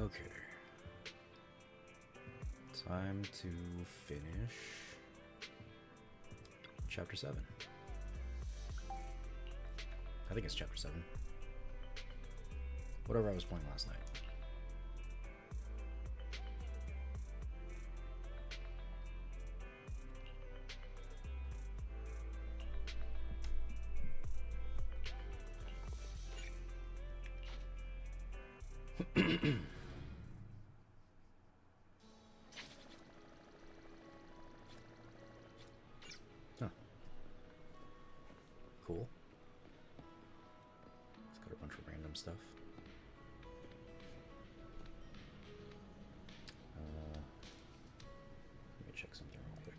Okay. Time to finish chapter 7. I think it's chapter 7. Whatever I was playing last night. Huh. Cool. It's got a bunch of random stuff. Let me check something real quick.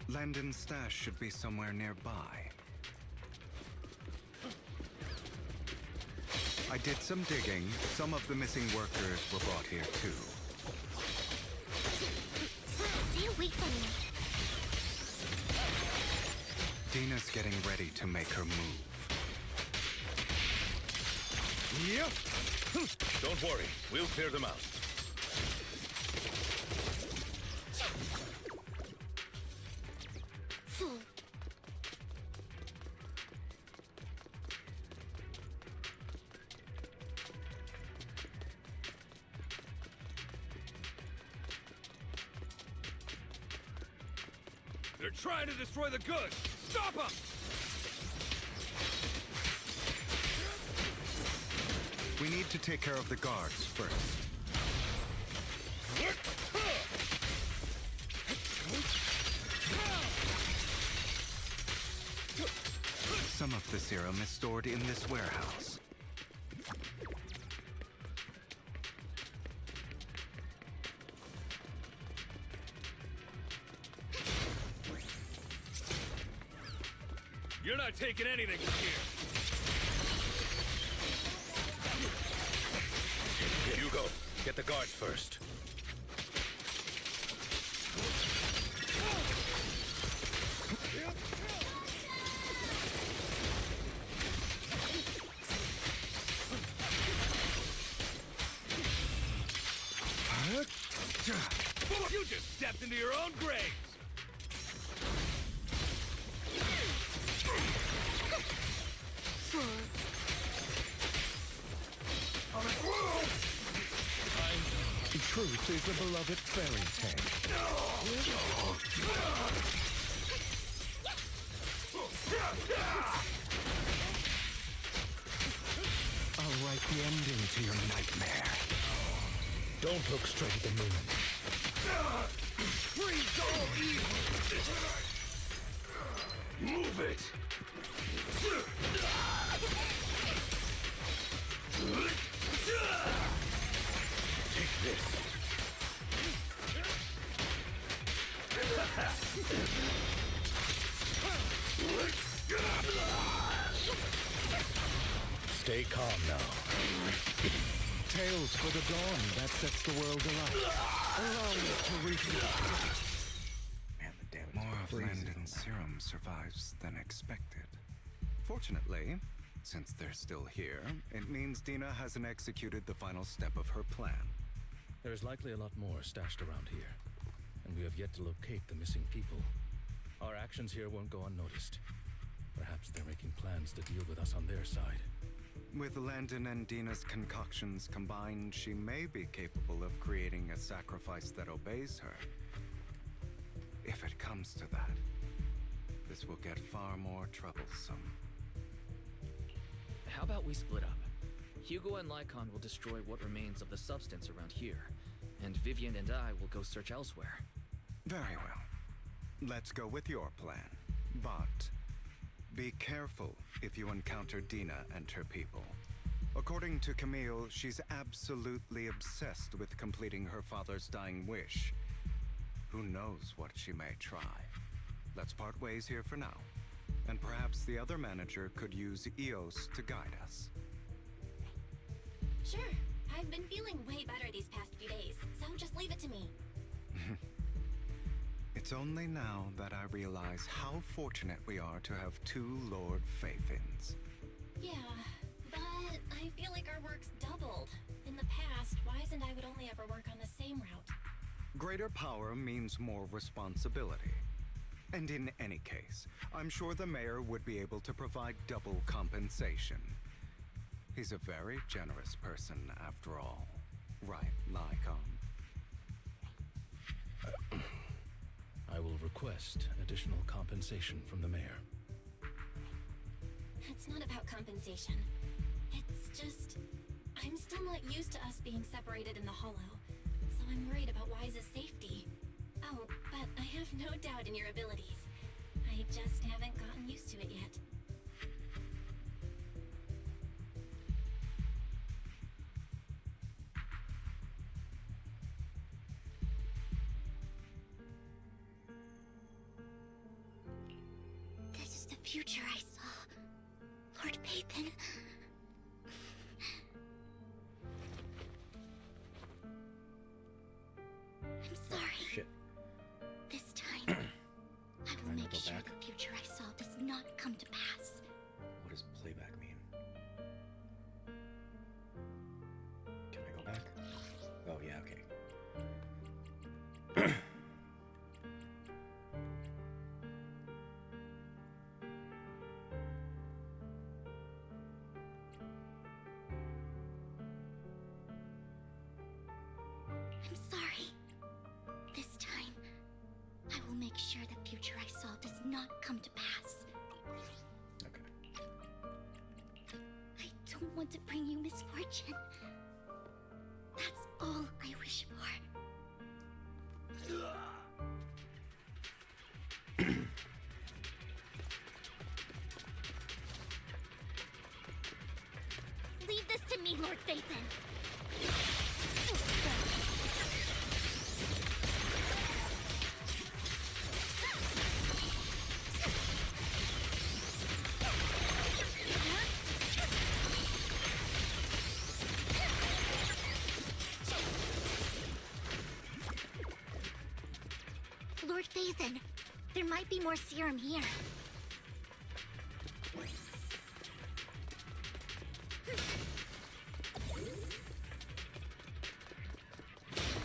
Landon's stash should be somewhere nearby. I did some digging. Some of the missing workers were brought here too. Stay away from me. Dina's getting ready to make her move. Yep. Don't worry, we'll clear them out. They're trying to destroy the goods! Stop them! We need to take care of the guards first. Some of the serum is stored in this warehouse. You're not taking anything from here! Hugo, get the guards first. You just stepped into your own grave! Truth is a beloved fairy tale. I'll write the ending to your nightmare. Don't look straight at the moon. Freeze all evil! Move it! Take this. Stay calm now. Tales for the dawn that sets the world alight. Allow me to read. Man, the damage More is of crazy. Landon's serum survives than expected. Fortunately, since they're still here, it means Dina hasn't executed the final step of her plan. There's likely a lot more stashed around here, and we have yet to locate the missing people. Our actions here won't go unnoticed. Perhaps they're making plans to deal with us on their side. With Landon and Dina's concoctions combined, she may be capable of creating a sacrifice that obeys her. If it comes to that, this will get far more troublesome. How about we split up? Hugo and Lycon will destroy what remains of the substance around here, and Vivian and I will go search elsewhere. Very well. Let's go with your plan. But be careful if you encounter Dina and her people. According to Camille, she's absolutely obsessed with completing her father's dying wish. Who knows what she may try? Let's part ways here for now. And perhaps the other manager could use EOS to guide us. Sure. I've been feeling way better these past few days, so just leave it to me. It's only now that I realize how fortunate we are to have two Lord Fafins. Yeah, but I feel like our work's doubled. In the past, Wise and I would only ever work on the same route. Greater power means more responsibility. And in any case, I'm sure the mayor would be able to provide double compensation. He's a very generous person, after all. Right, Lycon? I will request additional compensation from the mayor. It's not about compensation. It's just... I'm still not used to us being separated in the Hollow, so I'm worried about Wise's safety. Oh, but I have no doubt in your abilities. I just haven't gotten used to it yet. This is the future I saw. Lord Pathan. I'm sorry. Shit. This time, I will Trying to make go sure back? the future I saw does not come to pass. What does playback mean? Can I go back? Oh, yeah, okay. I'm sorry. This time, I will make sure the future I saw does not come to pass. Okay. I don't want to bring you misfortune. That's all I wish for. Leave this to me, Lord Phaethon. Lord Phaethon, there might be more serum here.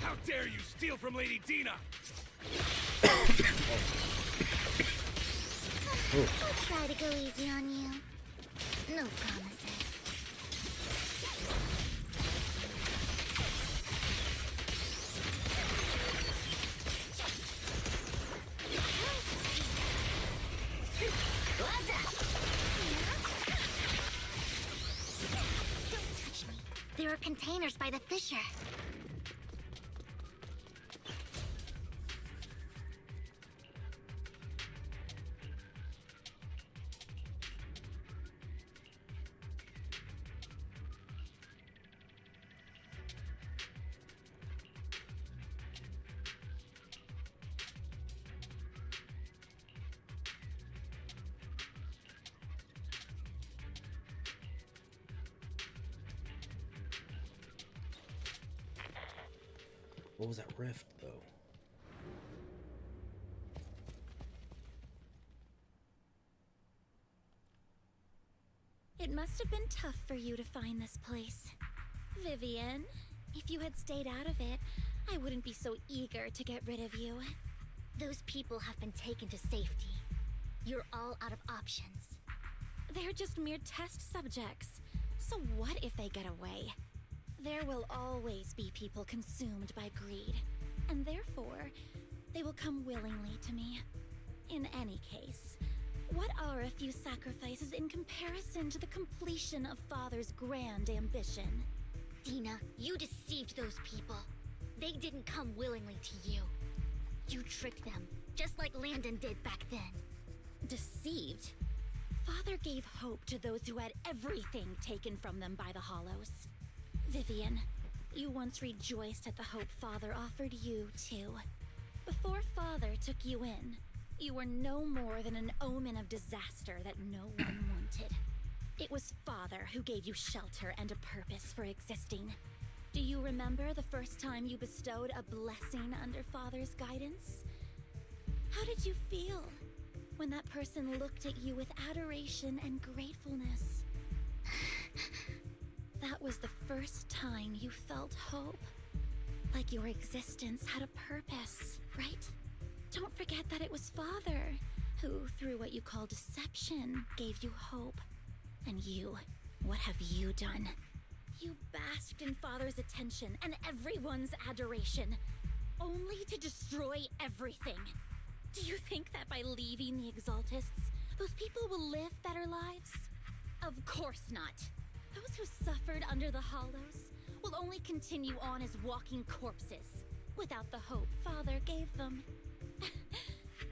How dare you steal from Lady Dina! I'll try to go easy on you. No promises. Don't touch me. There are containers by the fissure. What was that rift, though? It must have been tough for you to find this place. Vivian, if you had stayed out of it, I wouldn't be so eager to get rid of you. Those people have been taken to safety. You're all out of options. They're just mere test subjects. So what if they get away? There will always be people consumed by greed, and therefore, they will come willingly to me. In any case, what are a few sacrifices in comparison to the completion of Father's grand ambition? Dina, you deceived those people. They didn't come willingly to you. You tricked them, just like Landon did back then. Deceived? Father gave hope to those who had everything taken from them by the Hollows. Vivian, you once rejoiced at the hope Father offered you, too. Before Father took you in, you were no more than an omen of disaster that no one wanted. It was Father who gave you shelter and a purpose for existing. Do you remember the first time you bestowed a blessing under Father's guidance? How did you feel when that person looked at you with adoration and gratefulness? That was the first time you felt hope. Like your existence had a purpose, right? Don't forget that it was Father who, through what you call deception, gave you hope. And you, what have you done? You basked in Father's attention and everyone's adoration, only to destroy everything. Do you think that by leaving the Exaltists, those people will live better lives? Of course not. Those who suffered under the Hollows will only continue on as walking corpses, without the hope Father gave them.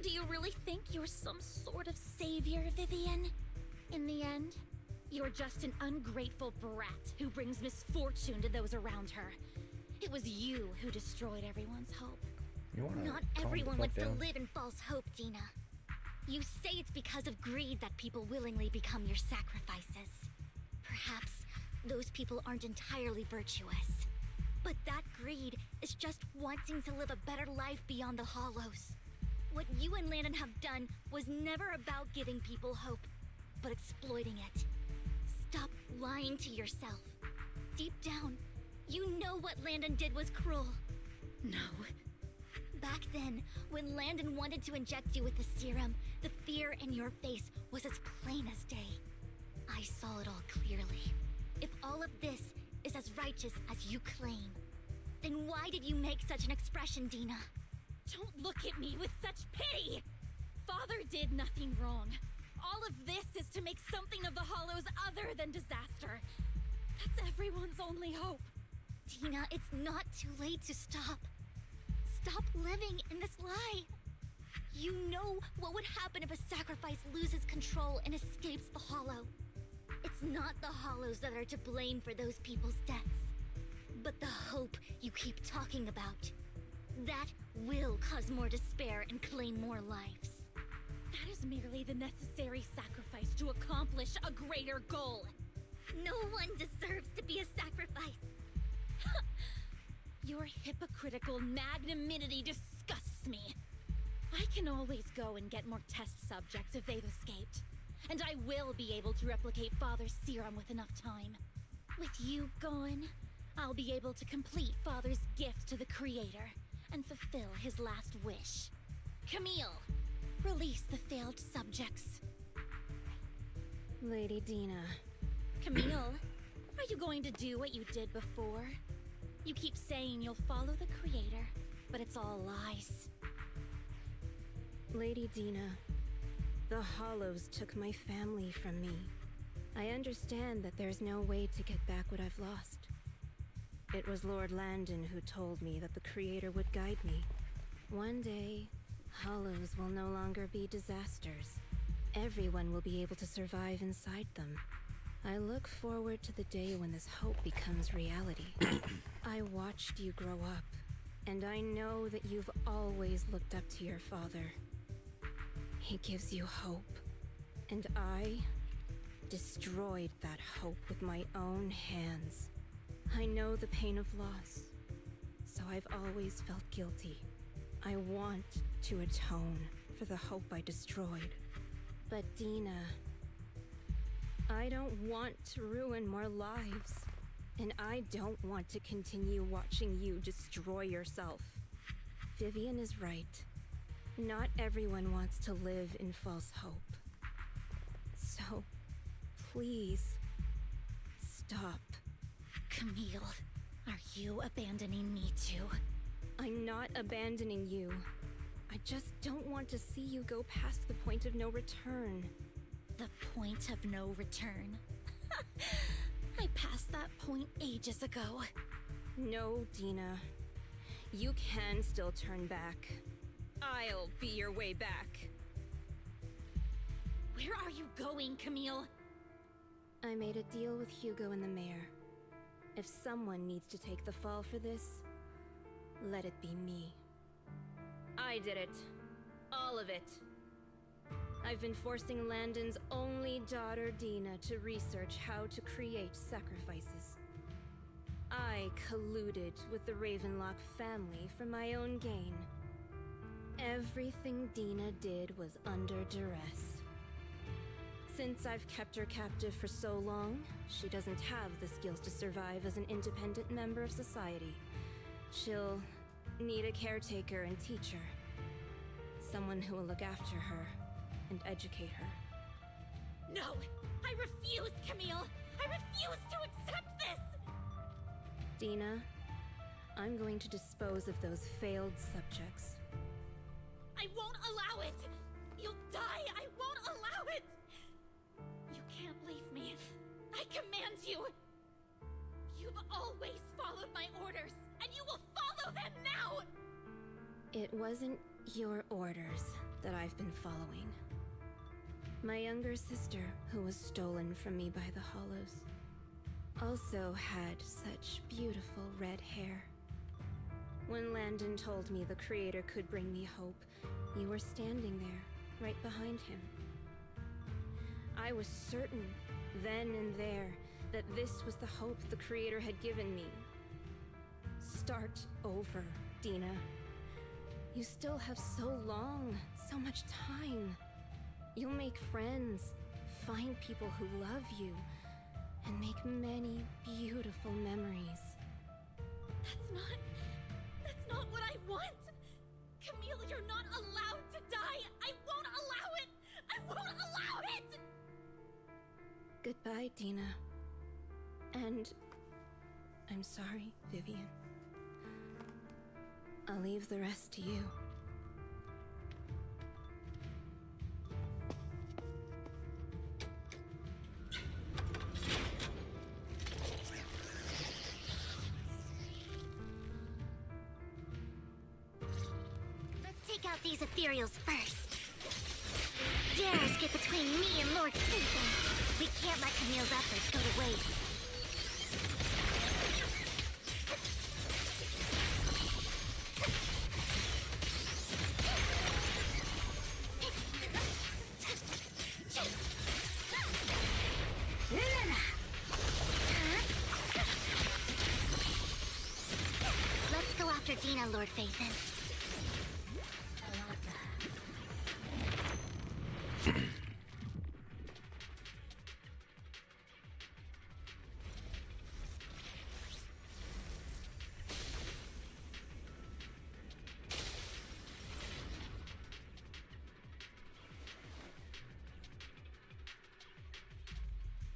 Do you really think you're some sort of savior, Vivian? In the end, you're just an ungrateful brat who brings misfortune to those around her. It was you who destroyed everyone's hope. You wanna Not calm everyone the wants fuck to down? live in false hope, Dina. You say it's because of greed that people willingly become your sacrifices. Perhaps those people aren't entirely virtuous. But that greed is just wanting to live a better life beyond the Hollows. What you and Landon have done was never about giving people hope, but exploiting it. Stop lying to yourself. Deep down, you know what Landon did was cruel. No. Back then, when Landon wanted to inject you with the serum, the fear in your face was as plain as day. I saw it all clearly. If all of this is as righteous as you claim, then why did you make such an expression, Dina? Don't look at me with such pity! Father did nothing wrong. All of this is to make something of the Hollows other than disaster. That's everyone's only hope. Dina, it's not too late to stop. Stop living in this lie. You know what would happen if a sacrifice loses control and escapes the Hollow. It's not the Hollows that are to blame for those people's deaths, but the hope you keep talking about. That will cause more despair and claim more lives. That is merely the necessary sacrifice to accomplish a greater goal. No one deserves to be a sacrifice. Your hypocritical magnanimity disgusts me. I can always go and get more test subjects if they've escaped. And I will be able to replicate Father's serum with enough time. With you gone, I'll be able to complete Father's gift to the Creator and fulfill his last wish. Camille, release the failed subjects. Lady Dina. Camille, are you going to do what you did before? You keep saying you'll follow the Creator, but it's all lies. Lady Dina, the Hollows took my family from me. I understand that there's no way to get back what I've lost. It was Lord Landon who told me that the Creator would guide me. One day, Hollows will no longer be disasters. Everyone will be able to survive inside them. I look forward to the day when this hope becomes reality. I watched you grow up, and I know that you've always looked up to your father. He gives you hope, and I destroyed that hope with my own hands. I know the pain of loss, so I've always felt guilty. I want to atone for the hope I destroyed. But Dina, I don't want to ruin more lives. And I don't want to continue watching you destroy yourself. Vivian is right. Not everyone wants to live in false hope. So, please, stop. Camille, are you abandoning me too? I'm not abandoning you. I just don't want to see you go past the point of no return. The point of no return? I passed that point ages ago. No, Dina. You can still turn back. I'll be your way back. Where are you going, Camille? I made a deal with Hugo and the mayor. If someone needs to take the fall for this, let it be me. I did it. All of it. I've been forcing Landon's only daughter, Dina, to research how to create sacrifices. I colluded with the Ravenlock family for my own gain. Everything Dina did was under duress. Since I've kept her captive for so long, she doesn't have the skills to survive as an independent member of society. She'll need a caretaker and teacher. Someone who will look after her and educate her. No! I refuse, Camille! I refuse to accept this! Dina, I'm going to dispose of those failed subjects. I won't allow it! You'll die! I won't allow it! You can't leave me. I command you! You've always followed my orders, and you will follow them now! It wasn't your orders that I've been following. My younger sister, who was stolen from me by the Hollows, also had such beautiful red hair. When Landon told me the Creator could bring me hope, you were standing there, right behind him. I was certain, then and there, that this was the hope the Creator had given me. Start over, Dina. You still have so long, so much time. You'll make friends, find people who love you, and make many beautiful memories. That's not what I want! Camille, you're not allowed to die! I won't allow it! I won't allow it! Goodbye, Dina. And I'm sorry, Vivian. I'll leave the rest to you. Let's take out these ethereals first. Dares get between me and Lord Ethan. We can't let Camille's efforts go to waste. Let's go after Dina, Lord Phaethon.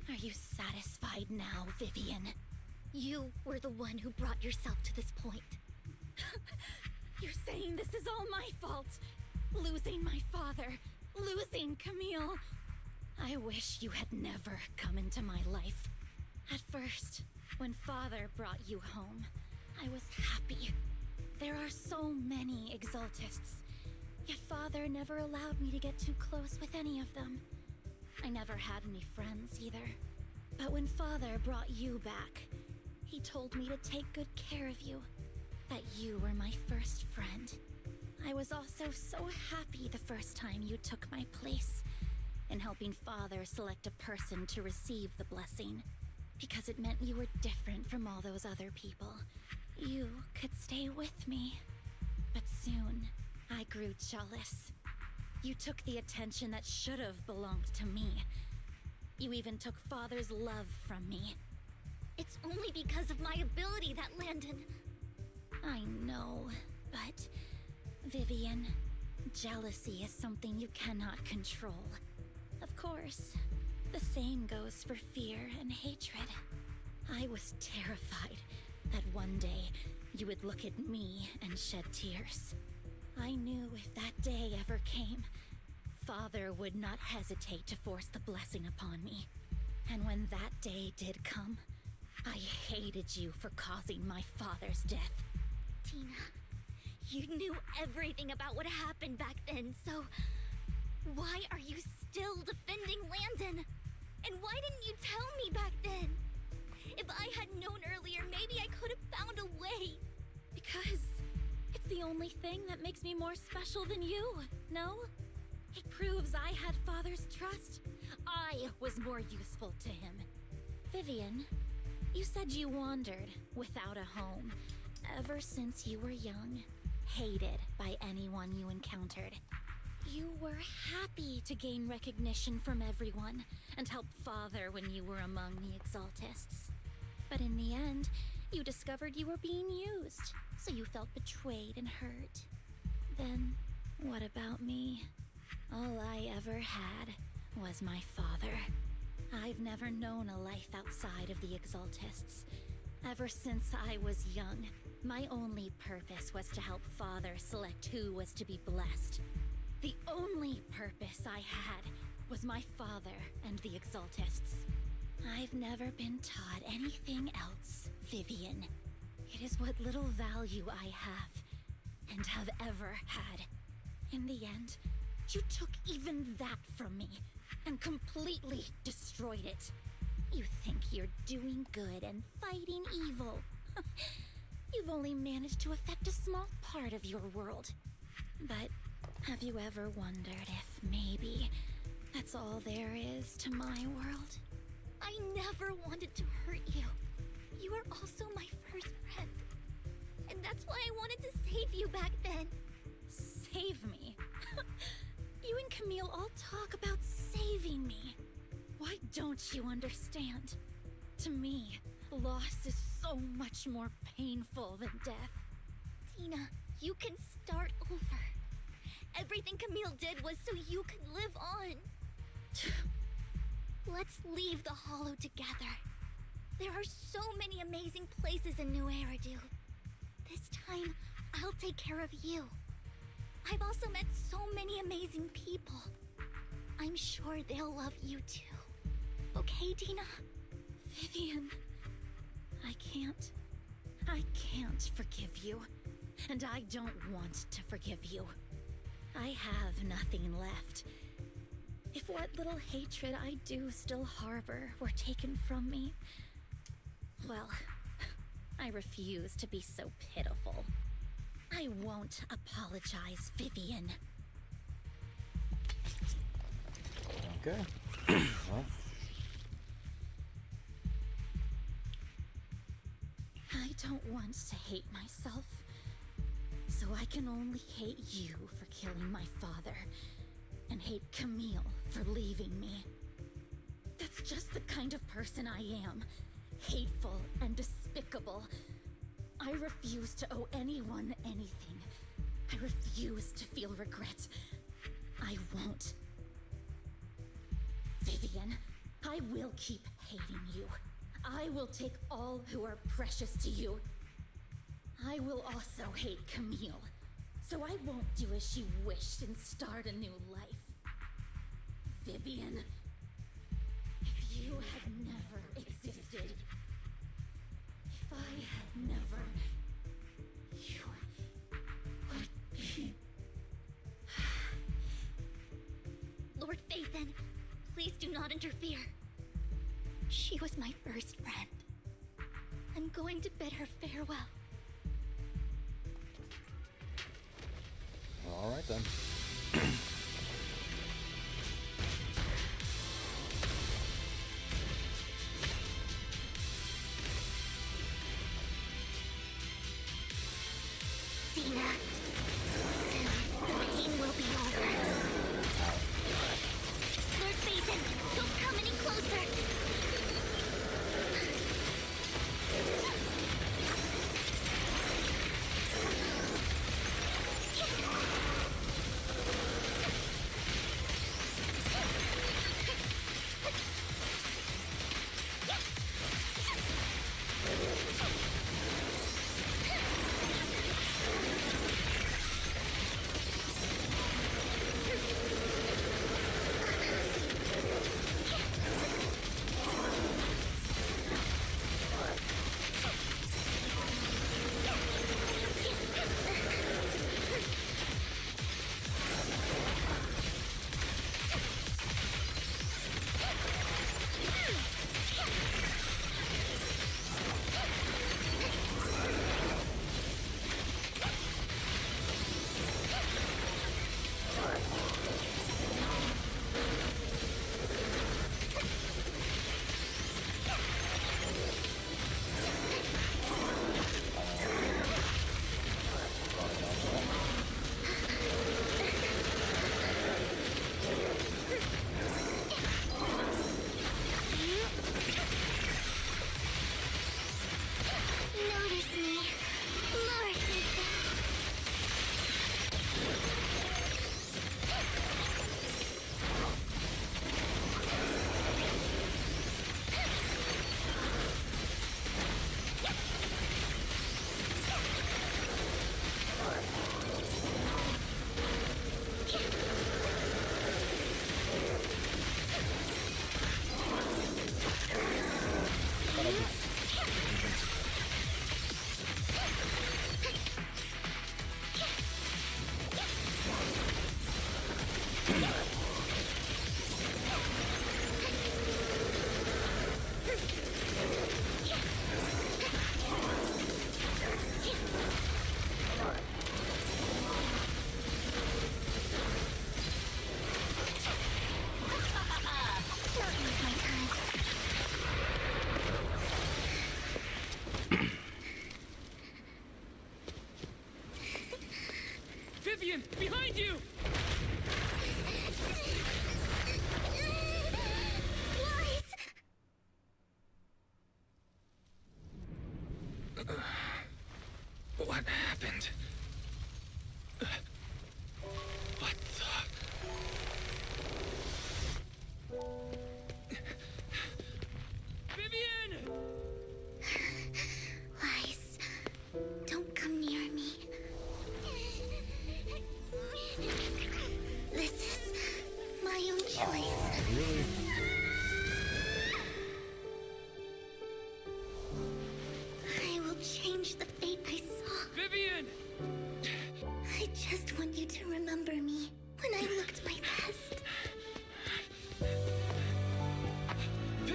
Are you satisfied now, Vivian? You were the one who brought yourself to this point. You're saying this is all my fault? Losing my father, losing Camille. I wish you had never come into my life. At first, when Father brought you home, I was happy. There are so many Exaltists, yet Father never allowed me to get too close with any of them. I never had any friends either. But when Father brought you back, he told me to take good care of you. That you were my first friend. I was also so happy the first time you took my place in helping Father select a person to receive the blessing. Because it meant you were different from all those other people. You could stay with me. But soon, I grew jealous. You took the attention that should have belonged to me. You even took Father's love from me. It's only because of my ability that Landon... I know, but... Vivian, jealousy is something you cannot control. Of course, the same goes for fear and hatred. I was terrified that one day you would look at me and shed tears. I knew if that day ever came, Father would not hesitate to force the blessing upon me. And when that day did come, I hated you for causing my father's death. Tina, you knew everything about what happened back then, so... why are you still defending Landon? And why didn't you tell me back then? If I had known earlier, maybe I could have found a way. Because it's the only thing that makes me more special than you, no? It proves I had Father's trust. I was more useful to him. Vivian, you said you wandered without a home ever since you were young, hated by anyone you encountered. You were happy to gain recognition from everyone and help Father when you were among the Exaltists. But in the end, you discovered you were being used, so you felt betrayed and hurt. Then, what about me? All I ever had was my father. I've never known a life outside of the Exaltists. Ever since I was young, my only purpose was to help Father select who was to be blessed. The only purpose I had was my father and the Exaltists. I've never been taught anything else, Vivian. It is what little value I have, and have ever had. In the end, you took even that from me, and completely destroyed it. You think you're doing good and fighting evil. You've only managed to affect a small part of your world. But have you ever wondered if maybe that's all there is to my world? I never wanted to hurt you. You were also my first friend. And that's why I wanted to save you back then. Save me? You and Camille all talk about saving me. Why don't you understand? To me, loss is so much more painful than death. Tina, you can start over. Everything Camille did was so you could live on. Let's leave the Hollow together. There are so many amazing places in New Eridu. This time, I'll take care of you. I've also met so many amazing people. I'm sure they'll love you too. Okay, Tina? Vivian, I can't forgive you. And I don't want to forgive you. I have nothing left. If what little hatred I do still harbor were taken from me, well, I refuse to be so pitiful. I won't apologize, Vivian. Okay. Well. I don't want to hate myself. So I can only hate you for killing my father, and hate Camille for leaving me. That's just the kind of person I am. Hateful and despicable. I refuse to owe anyone anything. I refuse to feel regret. I won't. Vivian, I will keep hating you. I will take all who are precious to you. I will also hate Camille, so I won't do as she wished and start a new life. Vivian, if you had never existed, if I had never, you would be... Lord Phaethon, please do not interfere. She was my first friend. I'm going to bid her farewell. All right then. Tina, soon the pain will be over. Lord Phaethon, don't come any closer!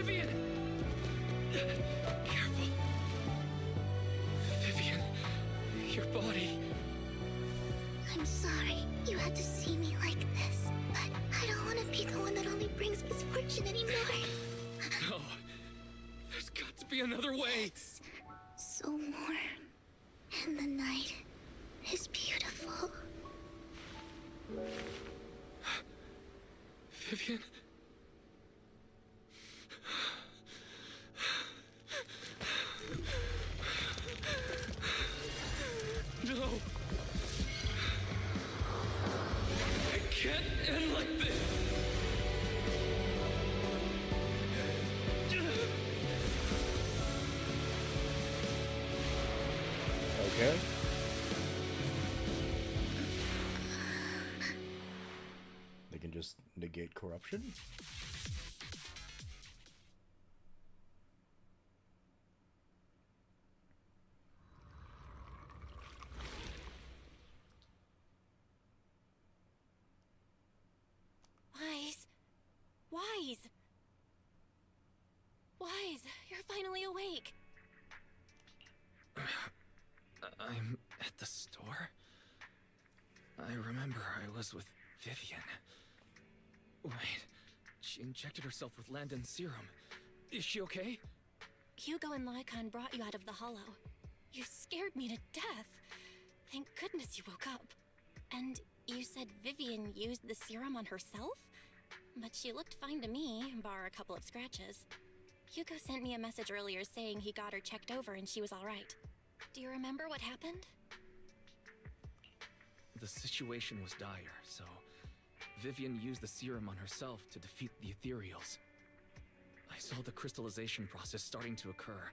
Vivian! Careful. Vivian, your body. I'm sorry you had to see me like this, but I don't want to be the one that only brings misfortune anymore. No. There's got to be another way. It's so warm, and the night is beautiful. Vivian? No! It can't end like this! Okay. They can just negate corruption? Wise! Wise, you're finally awake. I'm at the store? I remember I was with Vivian. Wait, she injected herself with Landon's serum. Is she okay? Hugo and Lycon brought you out of the hollow. You scared me to death. Thank goodness you woke up. And you said Vivian used the serum on herself? But she looked fine to me, bar a couple of scratches. Hugo sent me a message earlier saying he got her checked over and she was all right. Do you remember what happened? The situation was dire, so Vivian used the serum on herself to defeat the ethereals. I saw the crystallization process starting to occur.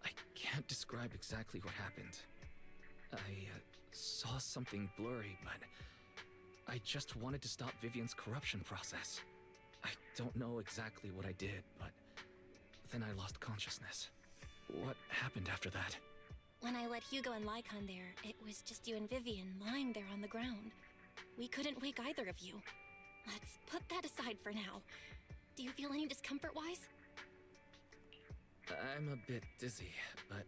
I can't describe exactly what happened. I saw something blurry, but I just wanted to stop Vivian's corruption process. I don't know exactly what I did, but then I lost consciousness. What happened after that? When I led Hugo and Lycon there, it was just you and Vivian lying there on the ground. We couldn't wake either of you. Let's put that aside for now. Do you feel any discomfort-wise? I'm a bit dizzy, but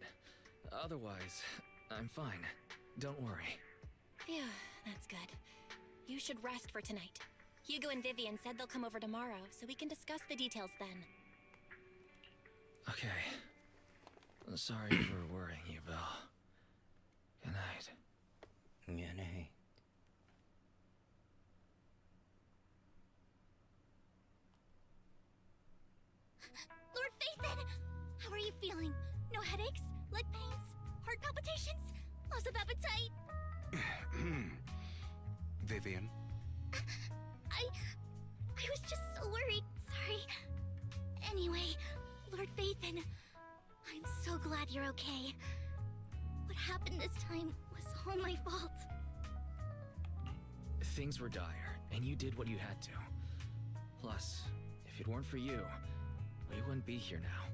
otherwise, I'm fine. Don't worry. Phew, that's good. You should rest for tonight. Hugo and Vivian said they'll come over tomorrow, so we can discuss the details then. Okay. Sorry for worrying you, Bill. Good night. Good night. Lord Phaethon! How are you feeling? No headaches? Leg pains? Heart palpitations? Loss of appetite? Vivian? I was just so worried. Sorry. Anyway, Lord Phaethon, I'm so glad you're okay. What happened this time was all my fault. Things were dire, and you did what you had to. Plus, if it weren't for you, we wouldn't be here now.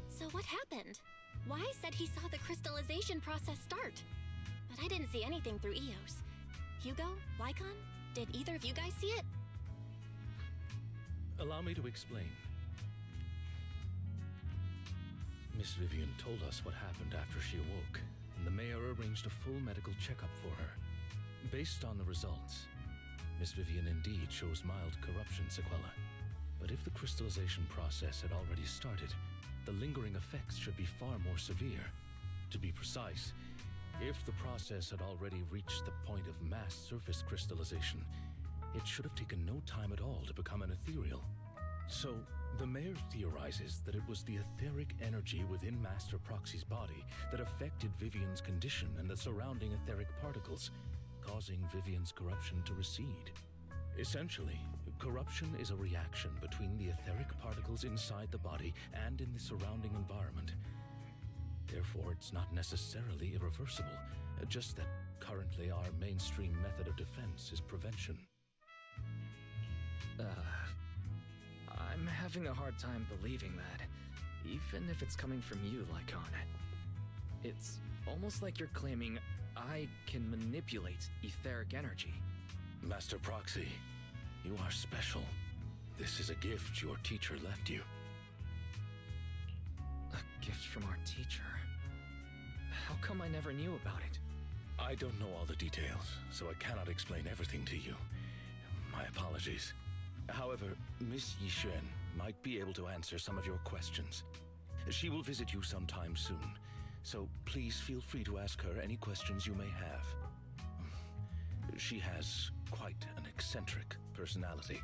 So what happened? Wise said he saw the crystallization process start. But I didn't see anything through Eos. Hugo? Lycon? Did either of you guys see it? Allow me to explain. Miss Vivian told us what happened after she awoke, and the mayor arranged a full medical checkup for her. Based on the results, Miss Vivian indeed shows mild corruption sequelae. But if the crystallization process had already started, the lingering effects should be far more severe. To be precise, if the process had already reached the point of mass surface crystallization, it should have taken no time at all to become an ethereal. So, the mayor theorizes that it was the etheric energy within Master Proxy's body that affected Vivian's condition and the surrounding etheric particles, causing Vivian's corruption to recede. Essentially, corruption is a reaction between the etheric particles inside the body and in the surrounding environment. Therefore, it's not necessarily irreversible, just that currently our mainstream method of defense is prevention. I'm having a hard time believing that, even if it's coming from you, Lycon. It's almost like you're claiming I can manipulate etheric energy. Master Proxy, you are special. This is a gift your teacher left you. A gift from our teacher? How come I never knew about it? I don't know all the details, so I cannot explain everything to you. My apologies. However, Miss Yixuan might be able to answer some of your questions. She will visit you sometime soon, so please feel free to ask her any questions you may have. She has quite an eccentric personality.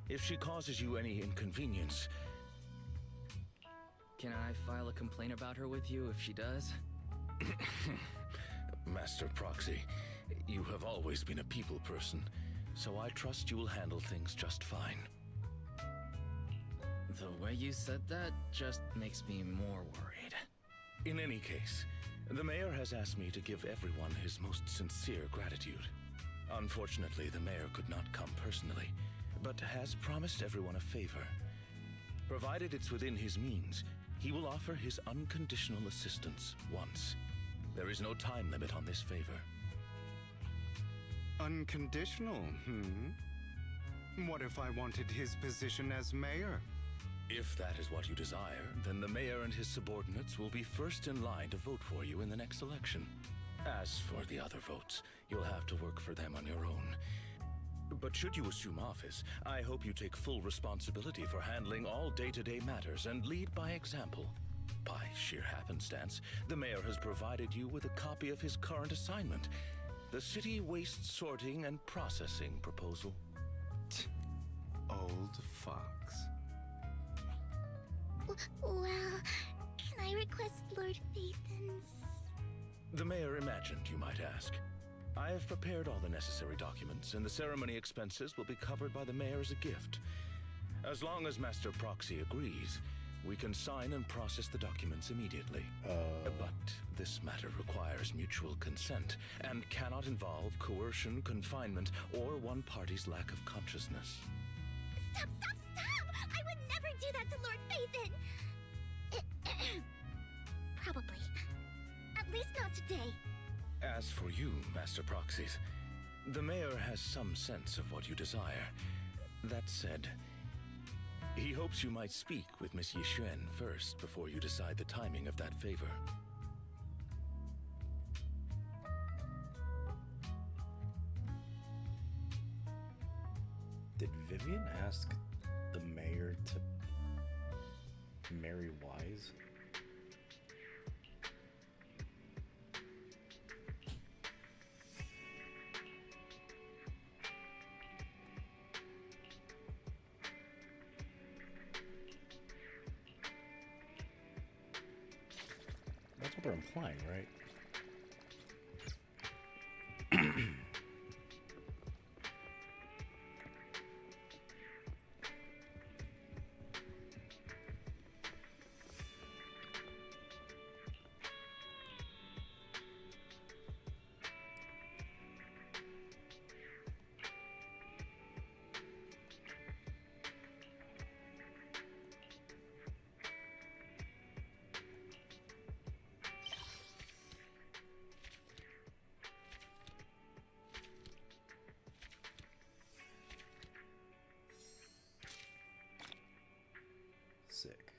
If she causes you any inconvenience... Can I file a complaint about her with you if she does? Master Proxy, you have always been a people person, so I trust you will handle things just fine. The way you said that just makes me more worried. In any case, the mayor has asked me to give everyone his most sincere gratitude. Unfortunately, the mayor could not come personally, but has promised everyone a favor. Provided it's within his means, he will offer his unconditional assistance once. There is no time limit on this favor. Unconditional, hmm? What if I wanted his position as mayor? If that is what you desire, then the mayor and his subordinates will be first in line to vote for you in the next election. As for the other votes, you'll have to work for them on your own. But should you assume office, I hope you take full responsibility for handling all day-to-day matters and lead by example. By sheer happenstance, the mayor has provided you with a copy of his current assignment, the City Waste Sorting and Processing proposal. Old fox. Well, can I request Lord Phaethon's? The mayor imagined you might ask. I have prepared all the necessary documents, and the ceremony expenses will be covered by the mayor as a gift. As long as Master Proxy agrees, we can sign and process the documents immediately. But this matter requires mutual consent and cannot involve coercion, confinement, or one party's lack of consciousness. Stop! I would never do that to Lord Phaethon! Probably. At least not today. As for you, Master Proxies, the mayor has some sense of what you desire. That said, he hopes you might speak with Miss Yixuan first before you decide the timing of that favor. Did Vivian ask the mayor to marry Wise? That's what they're implying, right? Sick.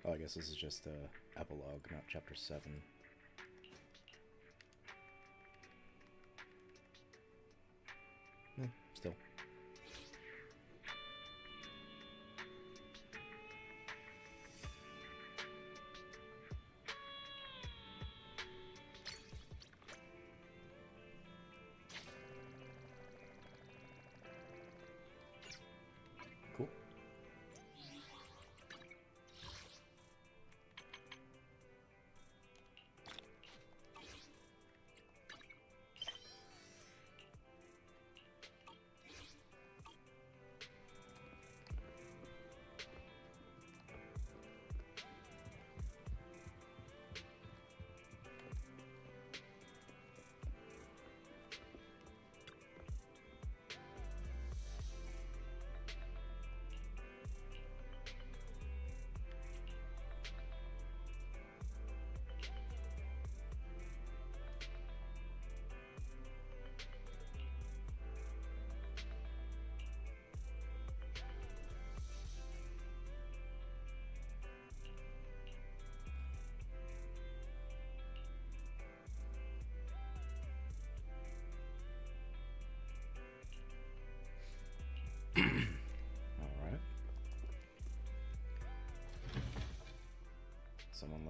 Oh, I guess this is just a epilogue, not chapter 7. Still. Cool.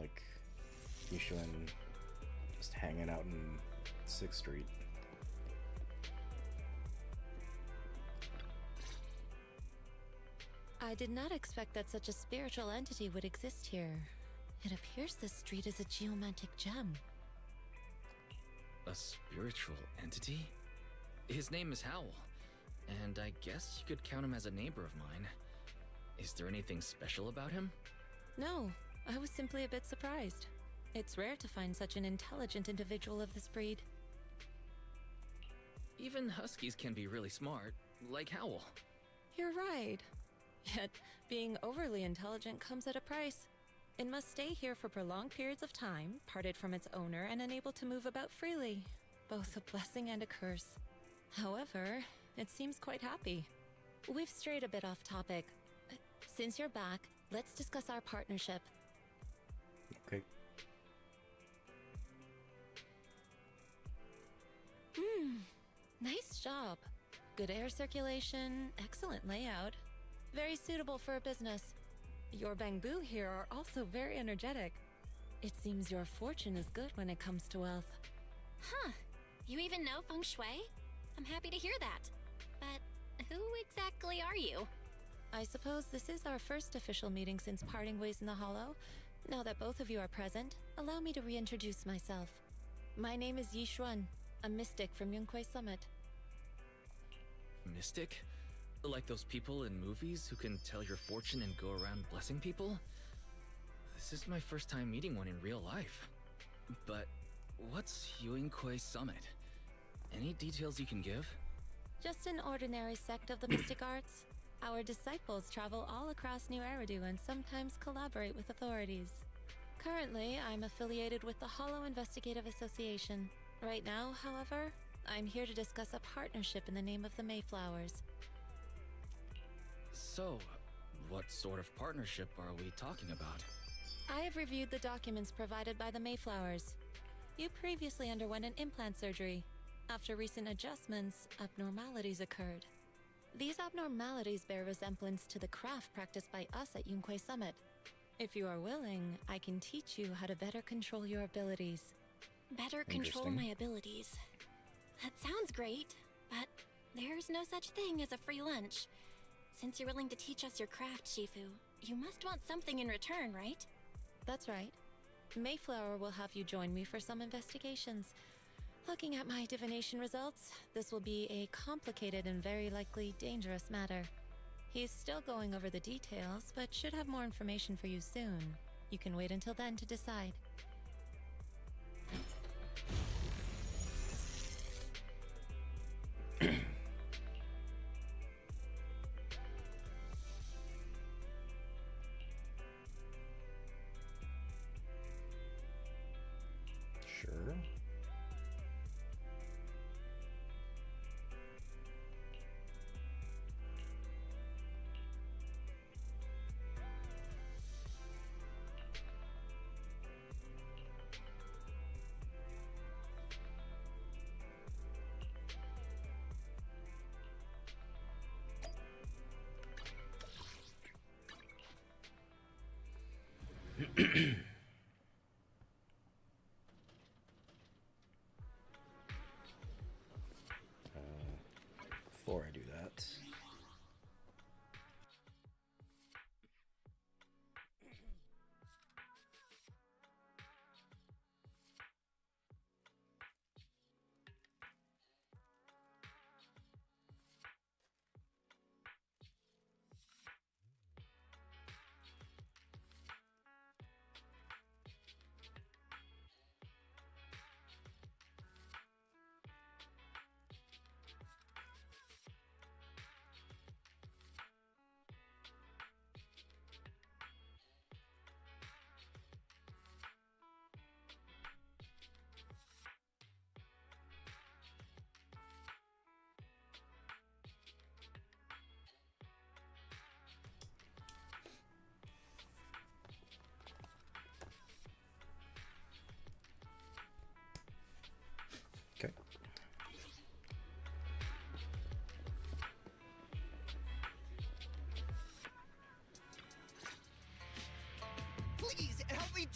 like Yishuan just hanging out in 6th Street. I did not expect that such a spiritual entity would exist here. It appears this street is a geomantic gem. A spiritual entity? His name is Howl, and I guess you could count him as a neighbor of mine. Is there anything special about him? No, I was simply a bit surprised. It's rare to find such an intelligent individual of this breed. Even huskies can be really smart, like Howl. You're right. Yet, being overly intelligent comes at a price. It must stay here for prolonged periods of time, parted from its owner and unable to move about freely. Both a blessing and a curse. However, it seems quite happy. We've strayed a bit off topic. Since you're back, let's discuss our partnership. Okay. Nice job. Good air circulation, excellent layout. Very suitable for a business. Your bamboo here are also very energetic. It seems your fortune is good when it comes to wealth. Huh. You even know feng shui? I'm happy to hear that. But who exactly are you? I suppose this is our first official meeting since parting ways in the Hollow. Now that both of you are present, allow me to reintroduce myself. My name is Yishuan, a mystic from Yunquei Summit. Mystic? Like those people in movies who can tell your fortune and go around blessing people? This is my first time meeting one in real life. But what's Yunquei Summit? Any details you can give? Just an ordinary sect of the mystic arts. Our disciples travel all across New Eridu and sometimes collaborate with authorities. Currently, I'm affiliated with the Hollow Investigative Association. Right now, however, I'm here to discuss a partnership in the name of the Mayflowers. So, what sort of partnership are we talking about? I have reviewed the documents provided by the Mayflowers. You previously underwent an implant surgery. After recent adjustments, abnormalities occurred. These abnormalities bear resemblance to the craft practiced by us at Yunquei Summit. If you are willing, I can teach you how to better control your abilities. Better control my abilities. That sounds great, but there's no such thing as a free lunch. Since you're willing to teach us your craft, Shifu, you must want something in return, right? That's right. Mayflower will have you join me for some investigations. Looking at my divination results, this will be a complicated and very likely dangerous matter. He's still going over the details, but should have more information for you soon. You can wait until then to decide. Sure. Before I do that,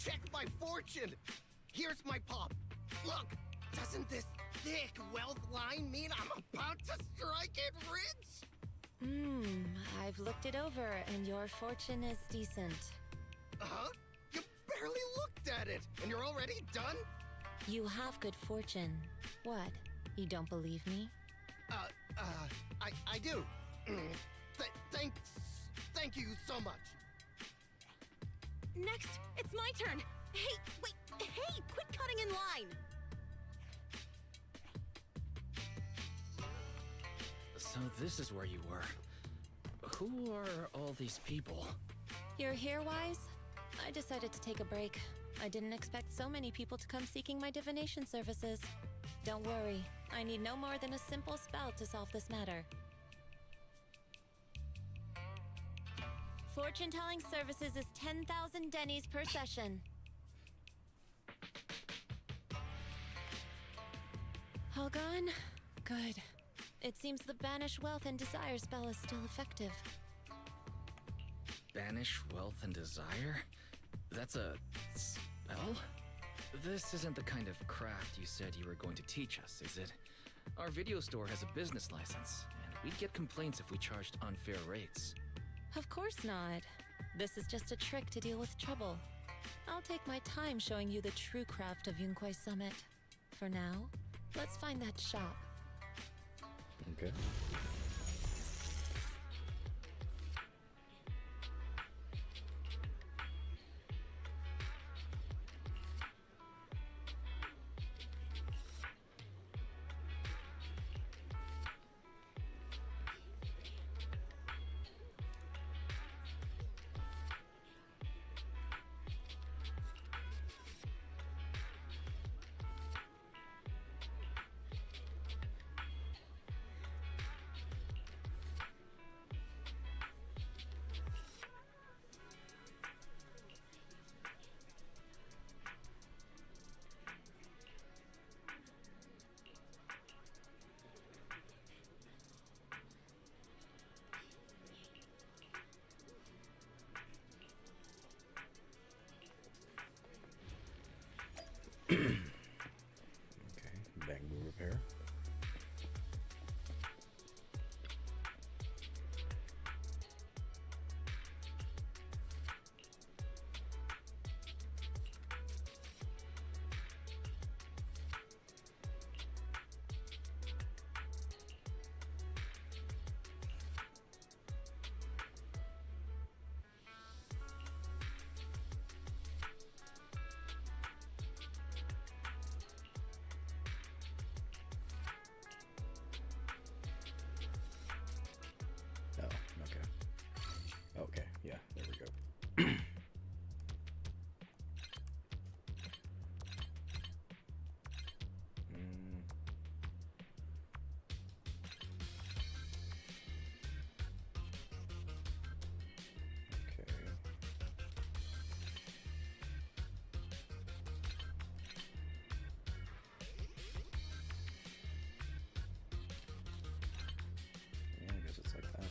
check my fortune! Here's my pop. Look, doesn't this thick wealth line mean I'm about to strike it rich? I've looked it over, and your fortune is decent. Huh? You barely looked at it, and you're already done? You have good fortune. What? You don't believe me? I do. Thank you so much. Next, it's my turn. Hey, wait, hey, quit cutting in line. So this is where you were. Who are all these people? You're here, Wise? I decided to take a break. I didn't expect so many people to come seeking my divination services. Don't worry, I need no more than a simple spell to solve this matter. Fortune-telling services is 10,000 dennies per session. All gone? Good. It seems the Banish Wealth and Desire spell is still effective. Banish wealth and desire? That's a spell? This isn't the kind of craft you said you were going to teach us, is it? Our video store has a business license, and we'd get complaints if we charged unfair rates. Of course not. This is just a trick to deal with trouble. I'll take my time showing you the true craft of Yunquai Summit. For now, let's find that shop. Okay. Okay, bamboo repair. Oh, okay. Okay, yeah, there we go. Okay. Yeah, I guess it's like that.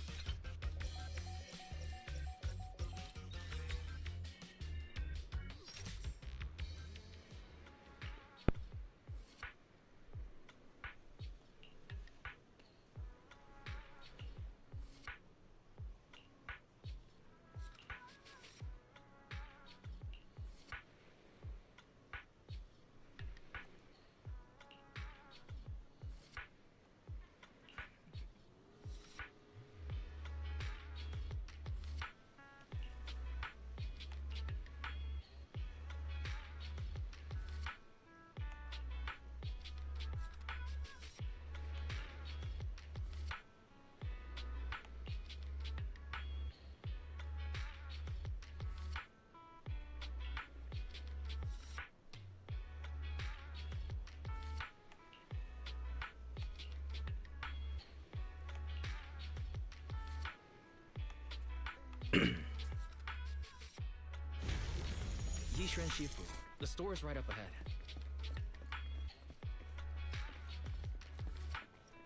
Yishuan Shifu. The store is right up ahead.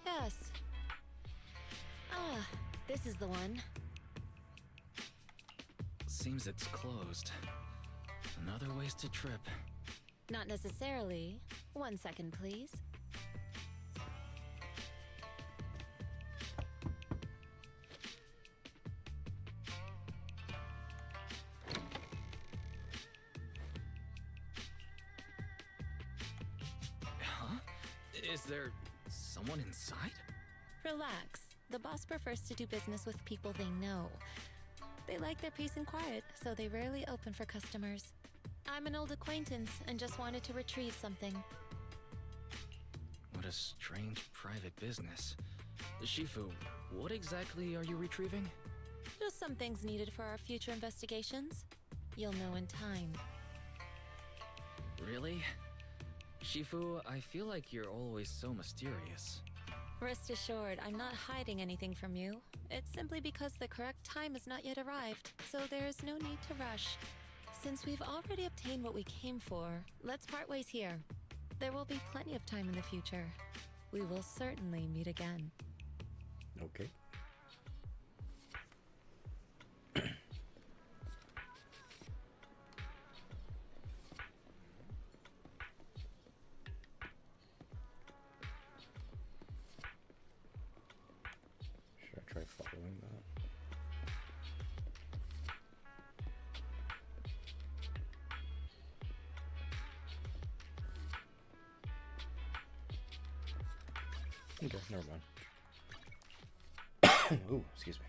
Yes. Ah, this is the one. Seems it's closed. Another wasted trip. Not necessarily. 1 second, please. Huh? Is there someone inside? Relax. The boss prefers to do business with people they know. They like their peace and quiet, so they rarely open for customers. I'm an old acquaintance and just wanted to retrieve something. What a strange private business. Shifu, what exactly are you retrieving? Just some things needed for our future investigations. You'll know in time. Really? Shifu, I feel like you're always so mysterious. Rest assured, I'm not hiding anything from you. It's simply because the correct time has not yet arrived, so there is no need to rush. Since we've already obtained what we came for, let's part ways here. There will be plenty of time in the future. We will certainly meet again. Okay. Should I try following that? Okay, never mind. Ooh, excuse me.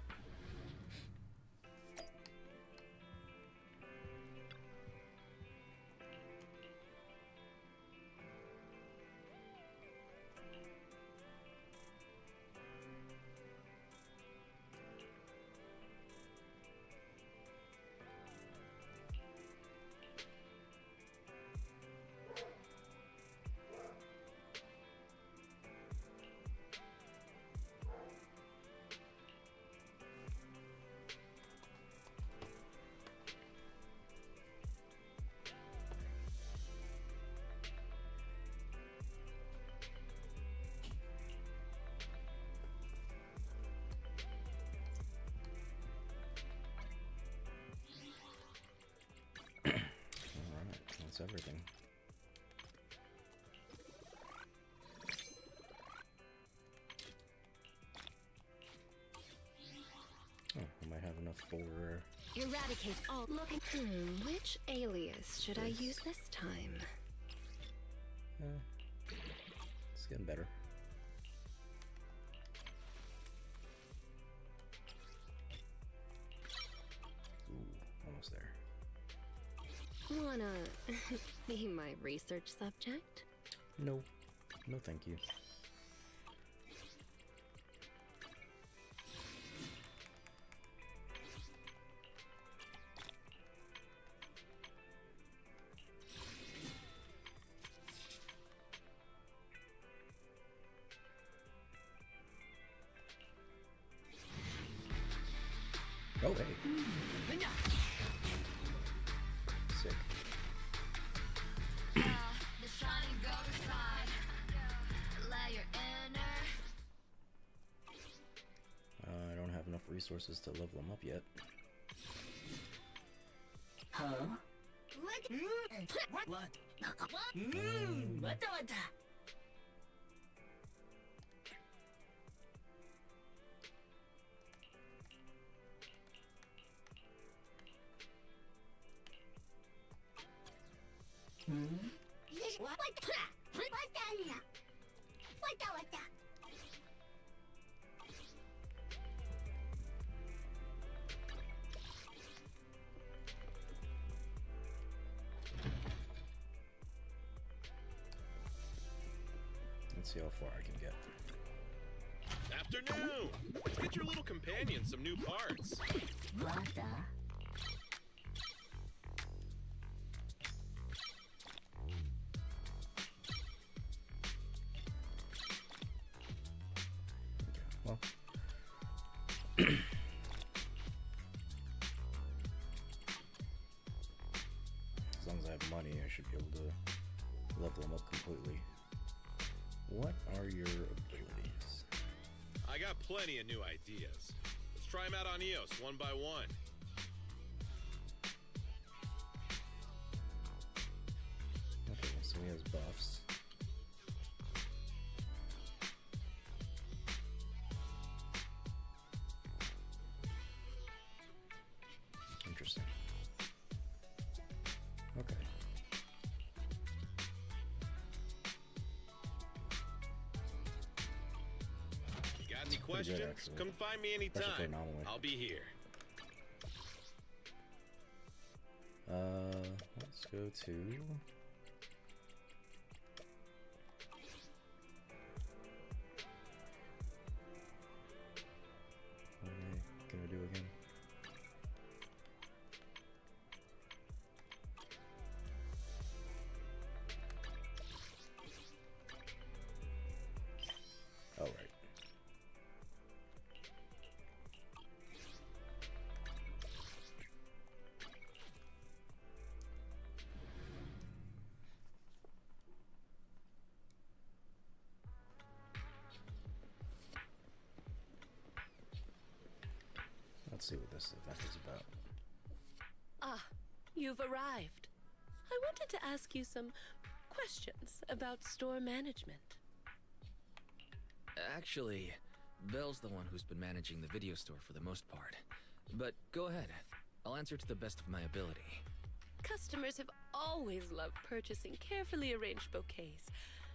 That's everything. Oh, I might have enough for... Eradicate all looking. Which alias should I use this time? It's getting better. Ooh, almost there. Wanna be my research subject? No. No, thank you. Oh, hey. Sick. The shining gold side. Let your inner. I don't have enough resources to level them up yet. Huh? What? What? What? Let's see how far I can get. Afternoon! Let's get your little companion some new parts. What the? Well, as long as I have money, I should be able to level them up completely. What are your abilities? I got plenty of new ideas. Let's try them out on Eos one by one. he has buffs. Interesting. Okay. Got any questions? Come find me anytime. I'll be here. Let's go to... What am I gonna do again? Oh, right. Let's see what this event is about. Ah, you've arrived. I wanted to ask you some questions about store management. Actually, Belle's the one who's been managing the video store for the most part. But go ahead. I'll answer to the best of my ability. Customers have always loved purchasing carefully arranged bouquets.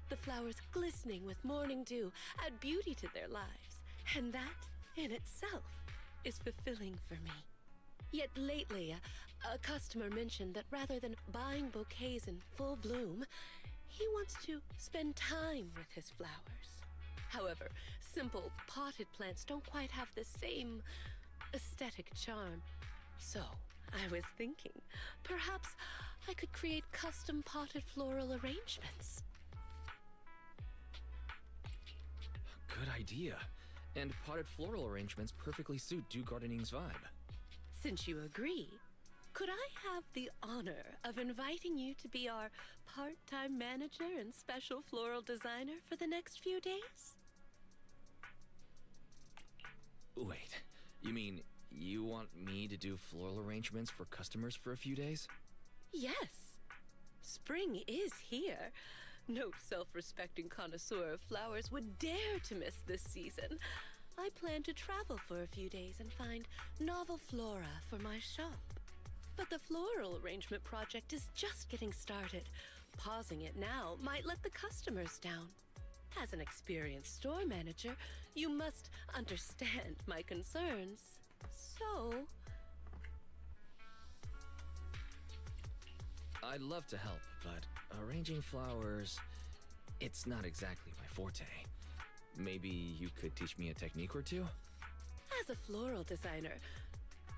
The flowers glistening with morning dew add beauty to their lives. And that, in itself, is fulfilling for me. Yet lately, a customer mentioned that rather than buying bouquets in full bloom, he wants to spend time with his flowers. However, simple potted plants don't quite have the same aesthetic charm. So, I was thinking, perhaps I could create custom potted floral arrangements. Good idea. And potted floral arrangements perfectly suit Dew Gardening's vibe. Since you agree, could I have the honor of inviting you to be our part-time manager and special floral designer for the next few days? Wait, you mean you want me to do floral arrangements for customers for a few days? Yes. Spring is here. No self-respecting connoisseur of flowers would dare to miss this season. I plan to travel for a few days and find novel flora for my shop. But the floral arrangement project is just getting started. Pausing it now might let the customers down. As an experienced store manager, you must understand my concerns. So... I'd love to help, but arranging flowers, it's not exactly my forte. Maybe you could teach me a technique or two? As a floral designer,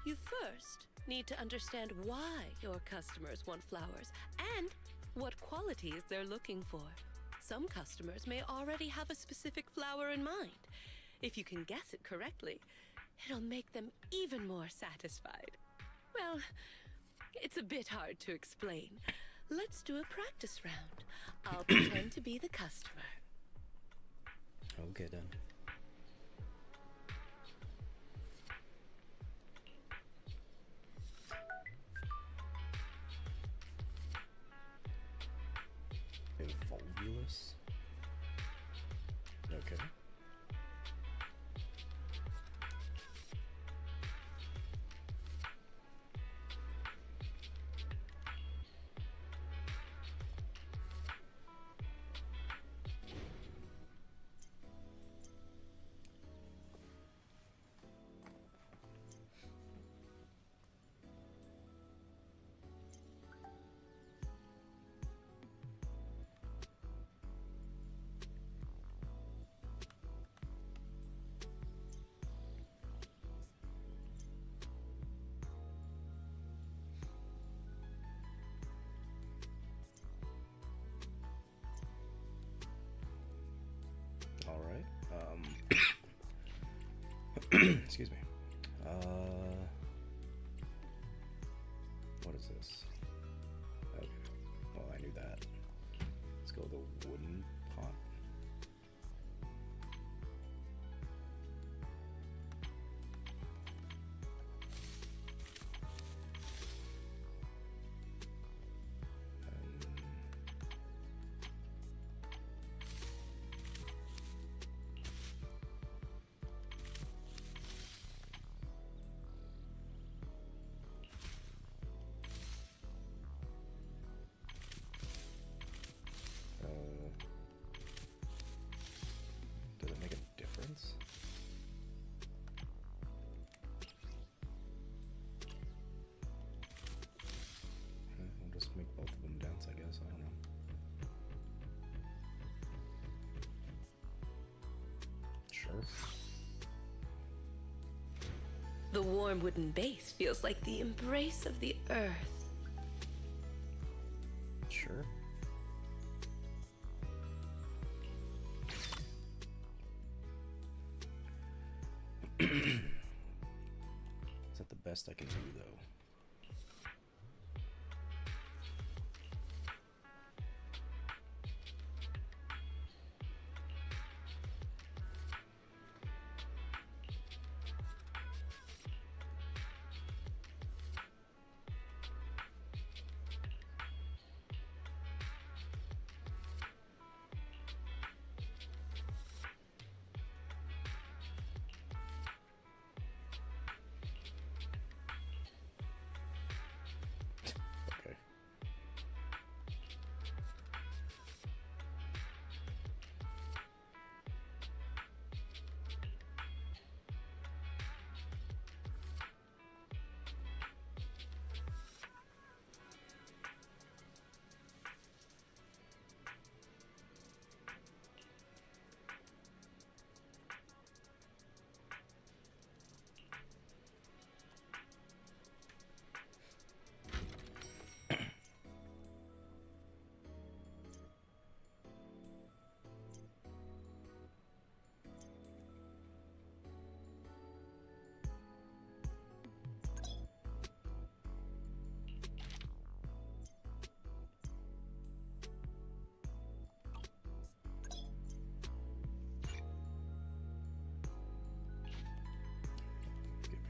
you first need to understand why your customers want flowers and what qualities they're looking for. Some customers may already have a specific flower in mind. If you can guess it correctly, it'll make them even more satisfied. Well, it's a bit hard to explain. Let's do a practice round. I'll pretend to be the customer. Okay, then. Volvulus? Okay. Alright, excuse me. What is this? Okay, well, I knew that. Let's go with the wooden pot. The warm wooden base feels like the embrace of the earth. Sure. Is that the best I can do, though?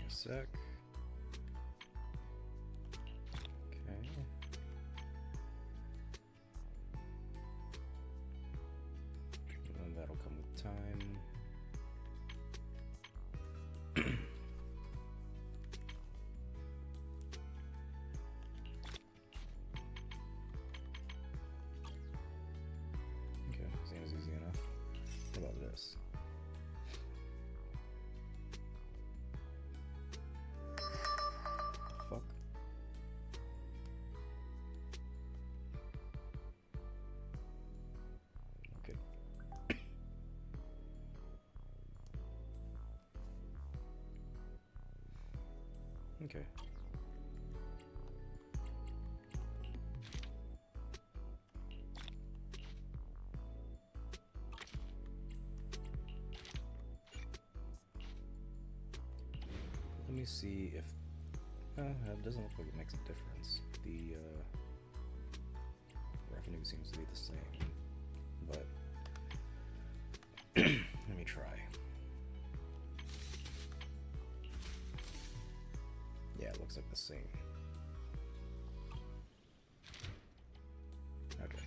Sec. Okay. And that'll come with time. Okay, seems easy enough. How about this? Fuck. Okay. Okay. Let me see if it doesn't look like it makes a difference. The revenue seems to be the same, but let me try. Yeah, it looks like the same. Okay.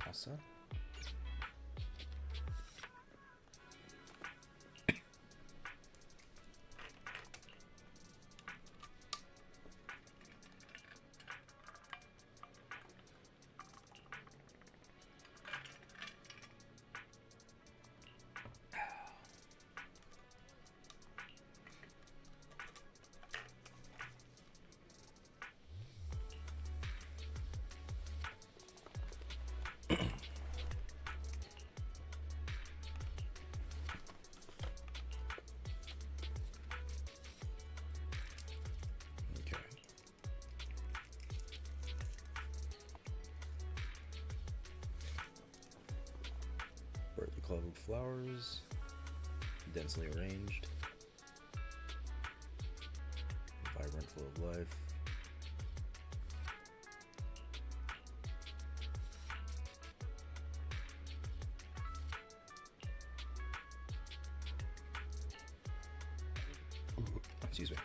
Awesome. Brightly colored flowers, densely arranged, vibrant, full of life. Ooh, excuse me.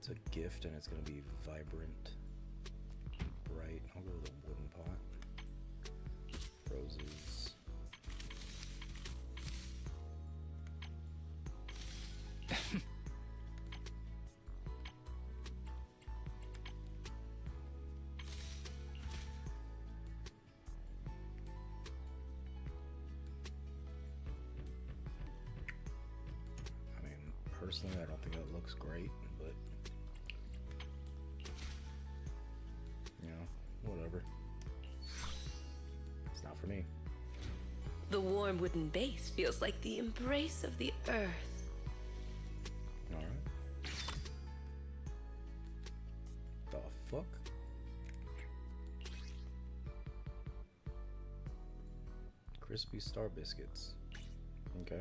It's a gift and it's going to be vibrant. Personally, I don't think it looks great, but you know, whatever. It's not for me. The warm wooden base feels like the embrace of the earth. Alright. The fuck? Crispy Star Biscuits. Okay.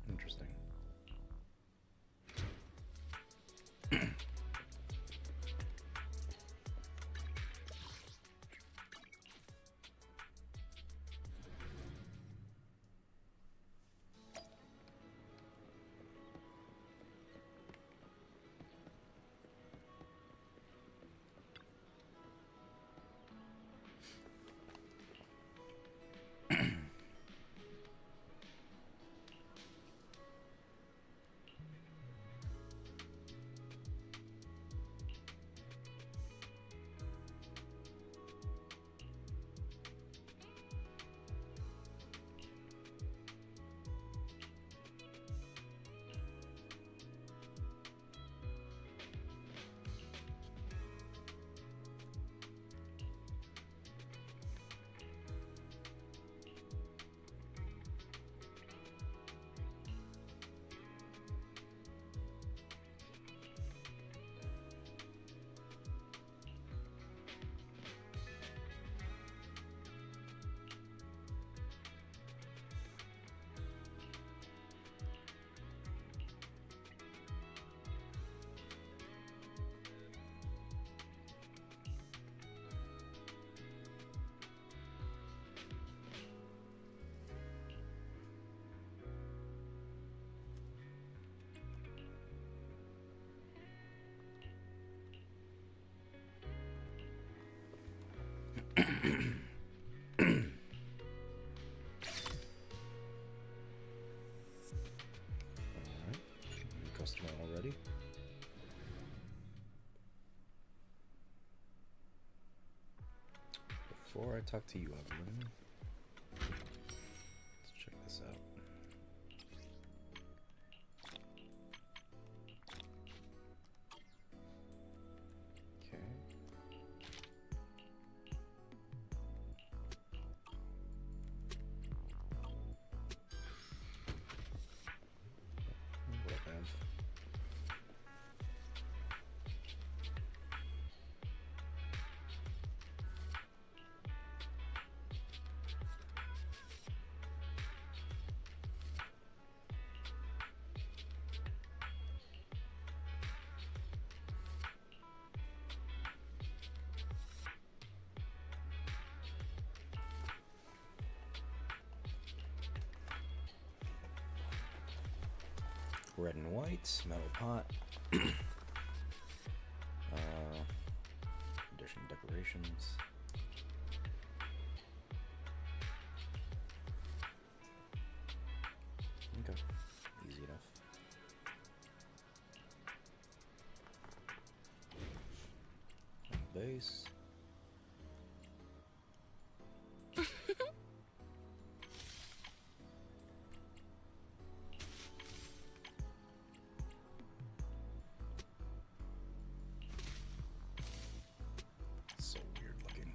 Interesting. Customer already. Before I talk to you, Evelyn, let's check this out. Okay. What up, Ev? Red and white, metal pot, addition decorations. Okay, easy enough. Base. So weird looking.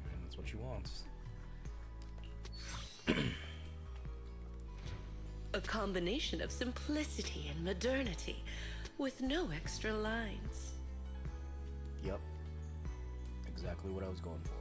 And that's what she wants. A combination of simplicity and modernity, with no extra lines. Yep. Exactly what I was going for.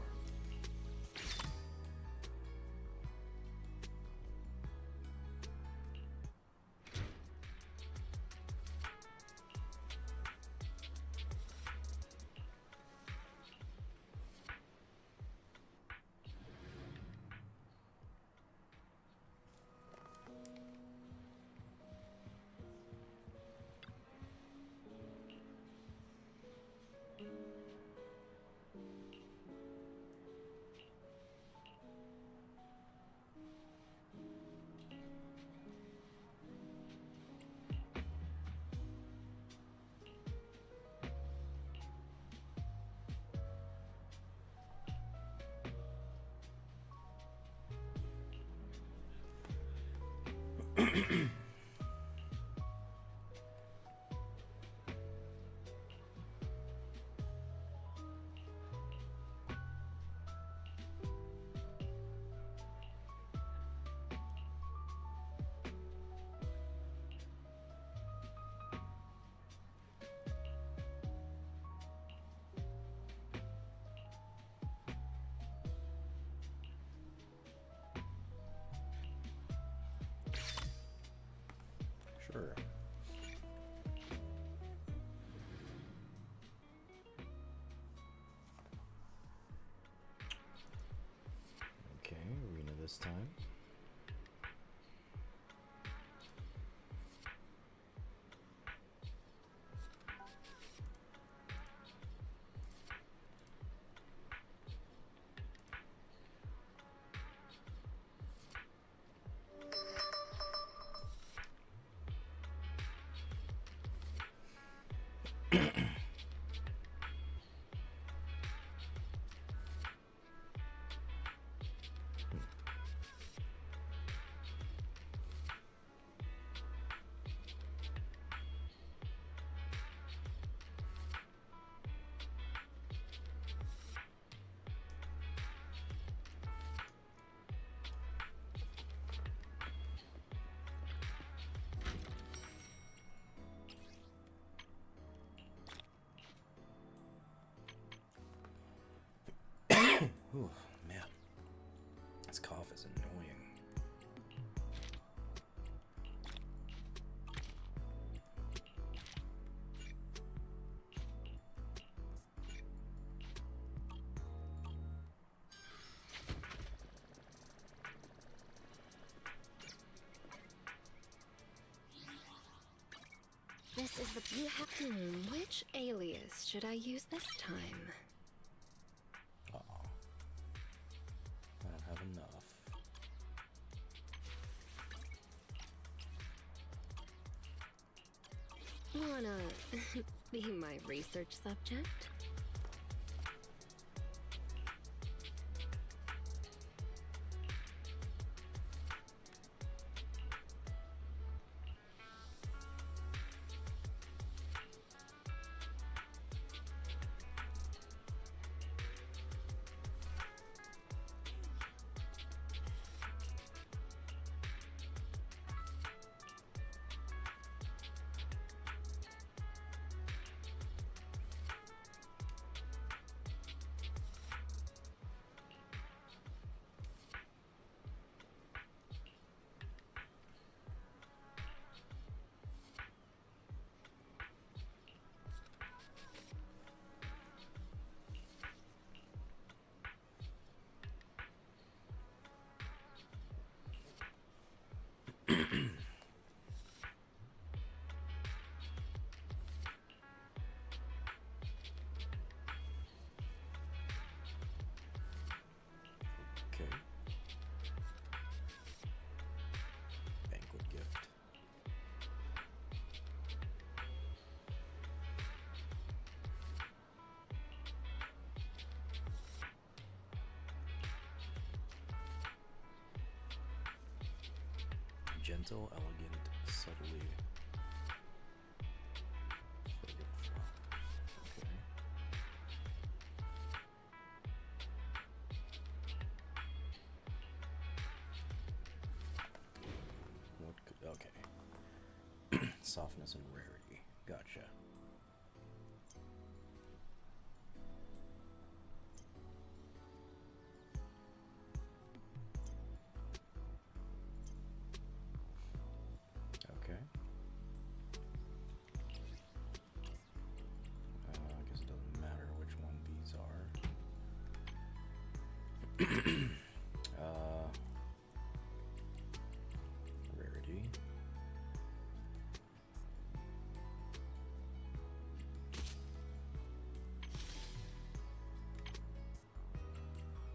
Sure. Okay, arena this time. Ooh, man. This cough is annoying. This is the... You have... which alias should I use this time? I don't have enough. Wanna be my research subject? Okay. Banquet gift. Gentle, elegant, subtly fragrant flowers. Okay. What could, okay. Softness and rarity. Gotcha. Okay. I guess it doesn't matter which one these are. Rarity.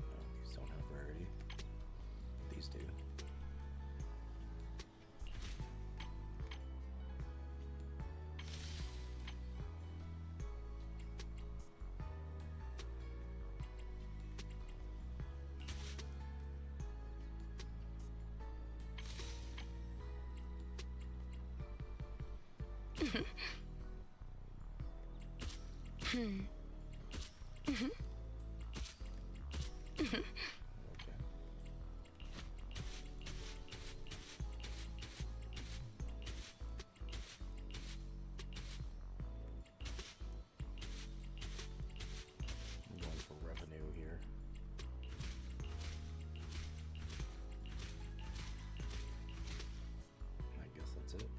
Oh, these don't have rarity. These do. I'm going for revenue here. I guess that's it.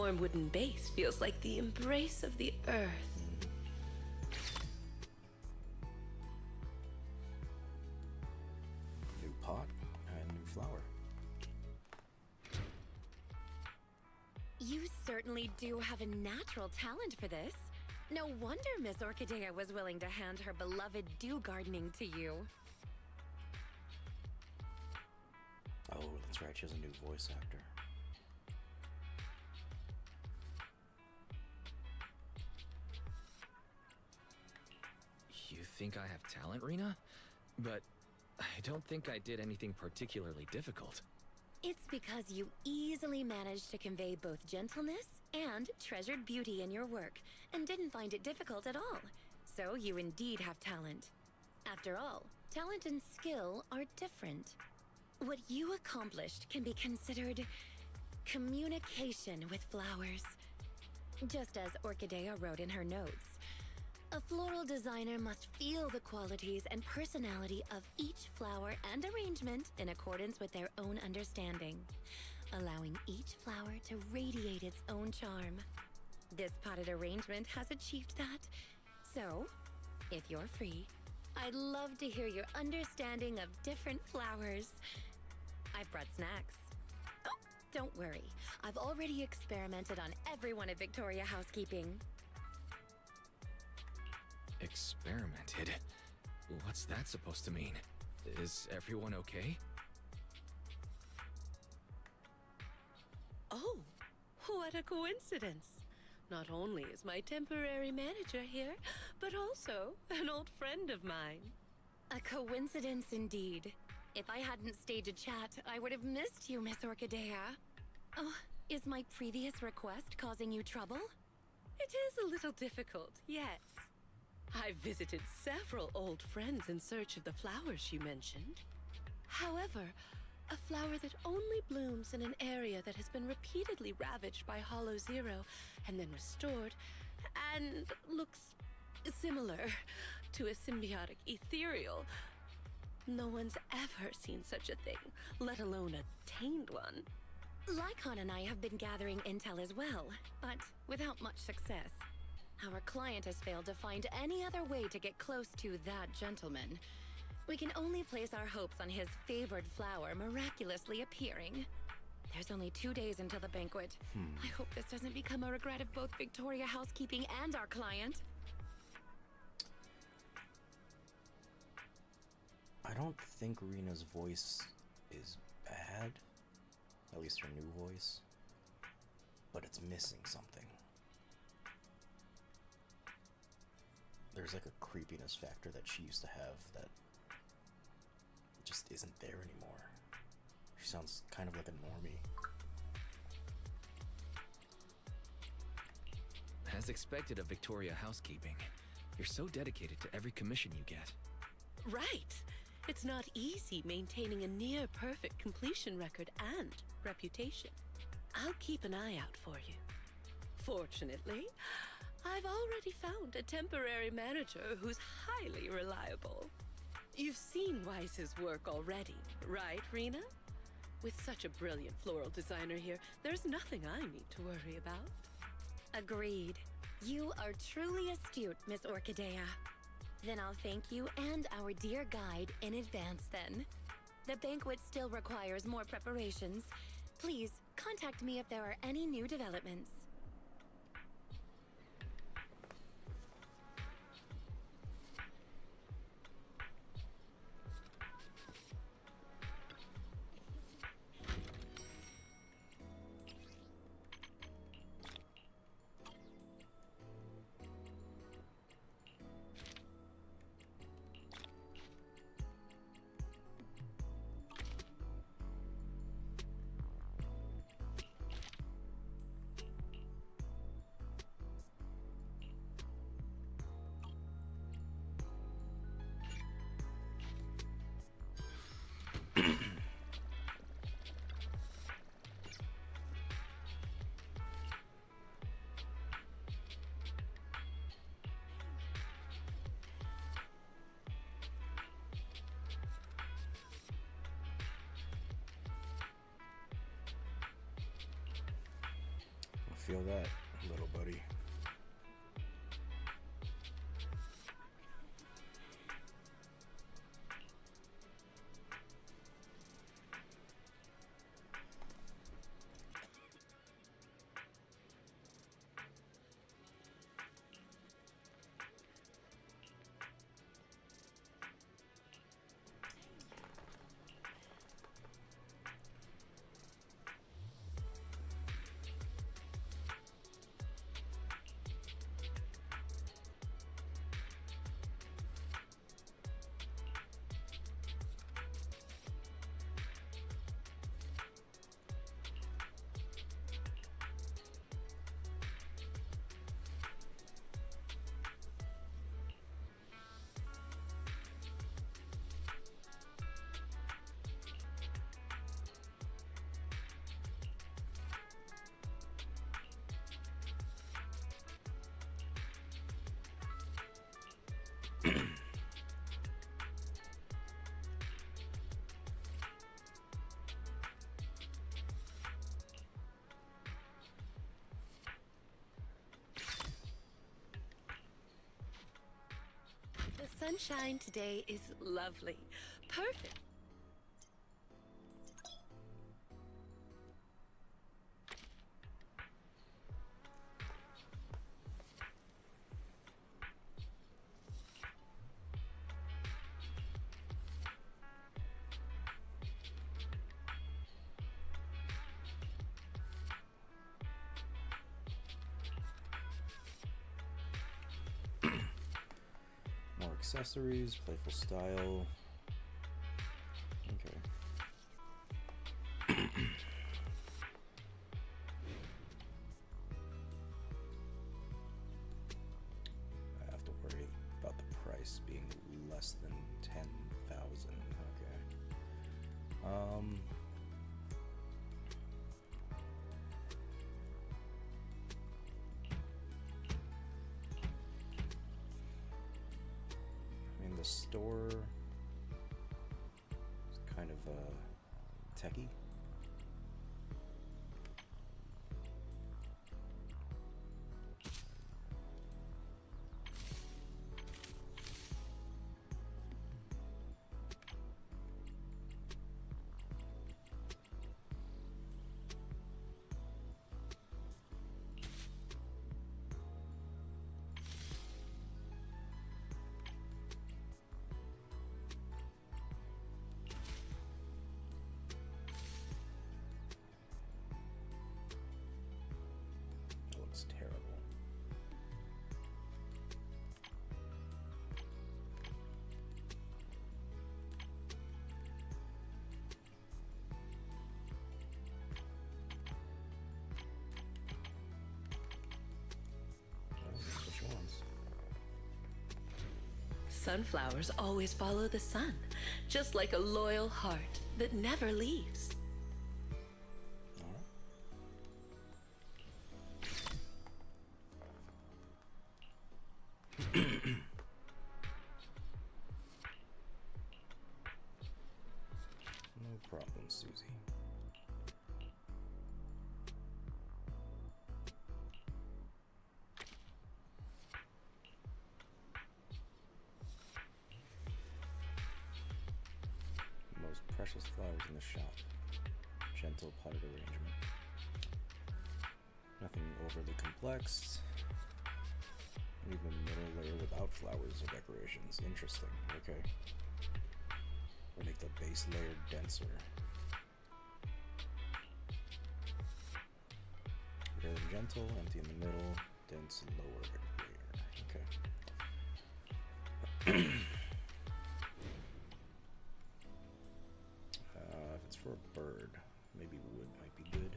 warm wooden base feels like the embrace of the earth. New pot and new flower. You certainly do have a natural talent for this. No wonder Miss Orchidea was willing to hand her beloved dew gardening to you. Oh, that's right, she has a new voice actor. You think I have talent, Rena? But I don't think I did anything particularly difficult. It's because you easily managed to convey both gentleness and treasured beauty in your work, and didn't find it difficult at all. So you indeed have talent. After all, talent and skill are different. What you accomplished can be considered communication with flowers. Just as Orchidea wrote in her notes, a floral designer must feel the qualities and personality of each flower and arrangement in accordance with their own understanding, allowing each flower to radiate its own charm. This potted arrangement has achieved that. So, if you're free, I'd love to hear your understanding of different flowers. I've brought snacks. Oh, don't worry. I've already experimented on everyone at Victoria Housekeeping. Experimented? What's that supposed to mean? Is everyone okay? Oh, what a coincidence. Not only is my temporary manager here, but also an old friend of mine. A coincidence indeed. If I hadn't stayed to chat, I would have missed you, Miss Orchidea. Oh, is my previous request causing you trouble? It is a little difficult, yes. I've visited several old friends in search of the flowers you mentioned. However, a flower that only blooms in an area that has been repeatedly ravaged by Hollow Zero and then restored, and looks similar to a symbiotic ethereal. No one's ever seen such a thing, let alone a tamed one. Lycon and I have been gathering intel as well, but without much success. Our client has failed to find any other way to get close to that gentleman. We can only place our hopes on his favored flower miraculously appearing. There's only 2 days until the banquet. I hope this doesn't become a regret of both Victoria Housekeeping and our client. I don't think Rena's voice is bad. At least her new voice. But it's missing something. There's like a creepiness factor that she used to have that just isn't there anymore. She sounds kind of like a normie. As expected of Victoria Housekeeping, you're so dedicated to every commission you get. Right. It's not easy maintaining a near-perfect completion record and reputation. I'll keep an eye out for you. Fortunately, I've already found a temporary manager who's highly reliable. You've seen Wise's work already, right, Rena? With such a brilliant floral designer here, there's nothing I need to worry about. Agreed. You are truly astute, Miss Orchidea. Then I'll thank you and our dear guide in advance then. The banquet still requires more preparations. Please, contact me if there are any new developments. feel that, little buddy. The sunshine today is lovely. Perfect. Accessories, playful style. Okay. I have to worry about the price being less than 10,000. Okay. The store is kind of techie. Terrible. Which ones? Sunflowers always follow the sun, just like a loyal heart that never leaves. No problem, Susie. Most precious flowers in the shop. Gentle potted arrangement. Nothing overly complex. Leave a middle layer without flowers or decorations. Interesting. Okay. Or make the base layer denser. Very gentle, empty in the middle, dense lower layer. Okay. If it's for a bird, maybe wood might be good.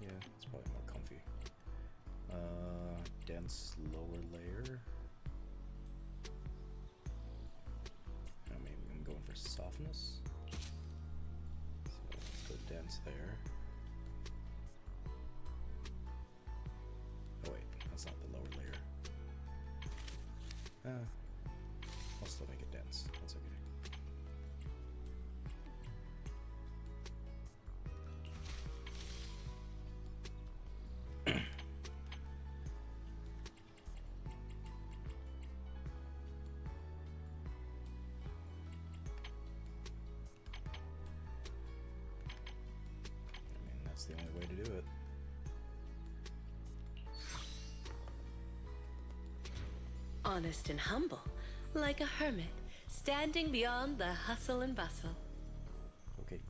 Yeah, it's probably more comfy. Dense lower layer. I mean, I'm going for softness. So let's go dense there. Oh wait, that's not the lower layer. I'll still make it dense. That's okay. It's the only way to do it. Honest and humble, like a hermit, standing beyond the hustle and bustle. Okay.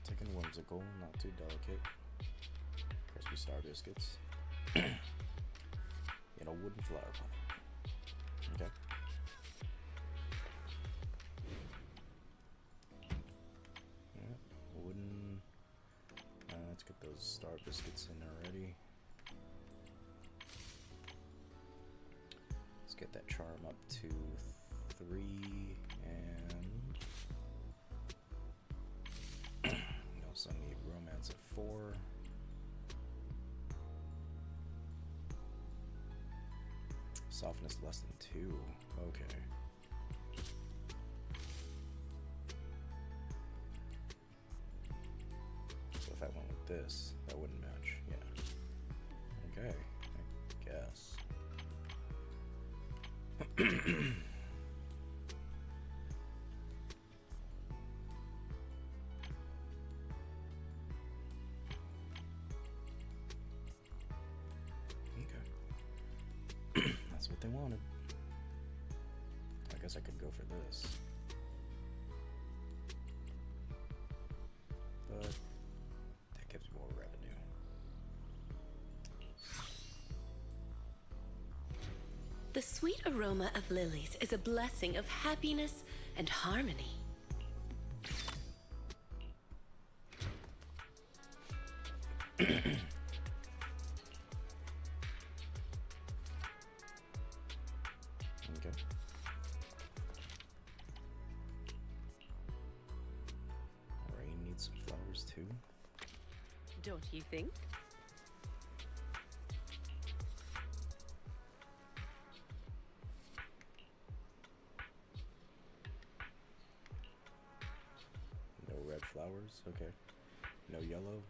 Taking whimsical, not too delicate. Crispy star biscuits. In a wooden flower pot. Okay. Yeah, wooden. Let's get those star biscuits in already. Let's get that charm up to 3 and we also need romance at 4. Softness less than 2. Okay. So if I went with this, that wouldn't match. Yeah. Okay. I guess. That's what they wanted. I guess I could go for this. But that gives me more revenue. The sweet aroma of lilies is a blessing of happiness and harmony. Okay. Rain needs some flowers too. Don't you think? No red flowers, okay. No yellow.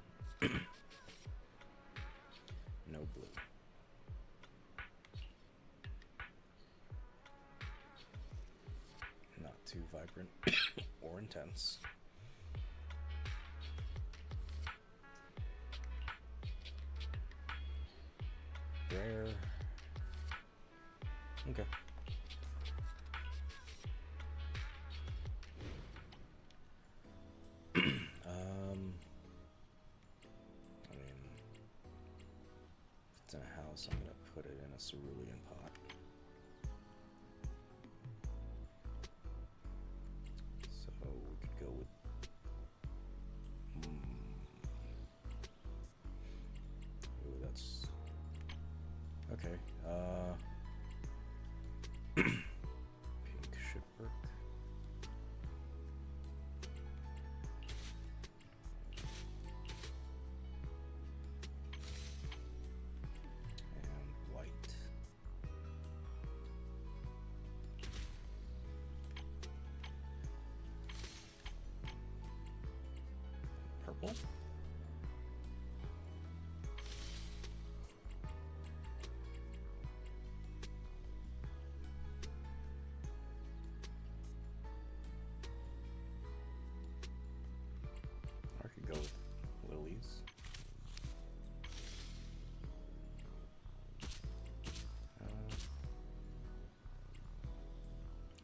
No blue. Not too vibrant or intense. Rare. Okay. I mean, if it's in a house, I'm gonna put it in a cerulean pot. So we could go with ooh, that's okay. Pink should work. And white. Purple. Or I could go with lilies.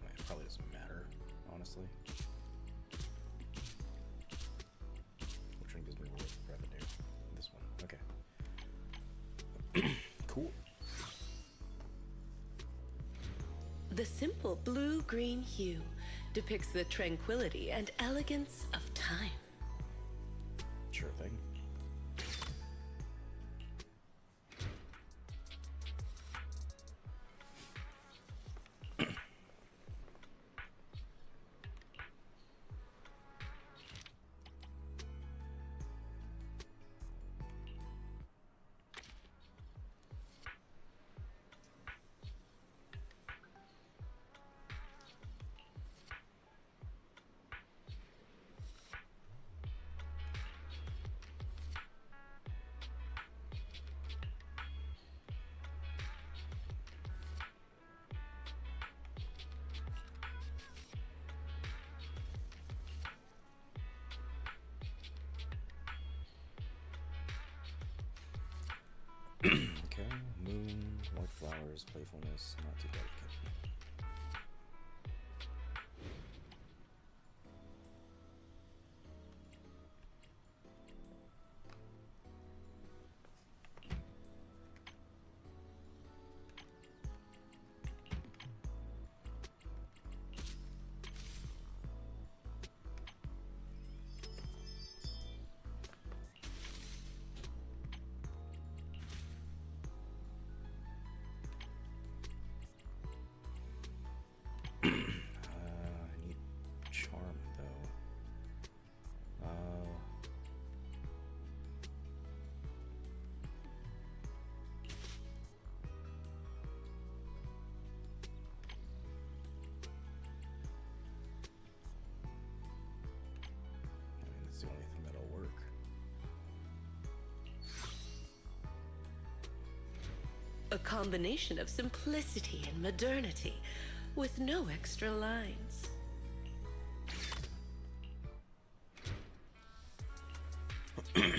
It probably doesn't matter, honestly. Which one gives me more revenue? This one. Okay. Cool. The simple blue-green hue depicts the tranquility and elegance of time. Sure thing. Okay, moon, white flowers, playfulness, not too delicate. I need charm though. I mean, it's the only thing that'll work. A combination of simplicity and modernity, with no extra lines. Okay.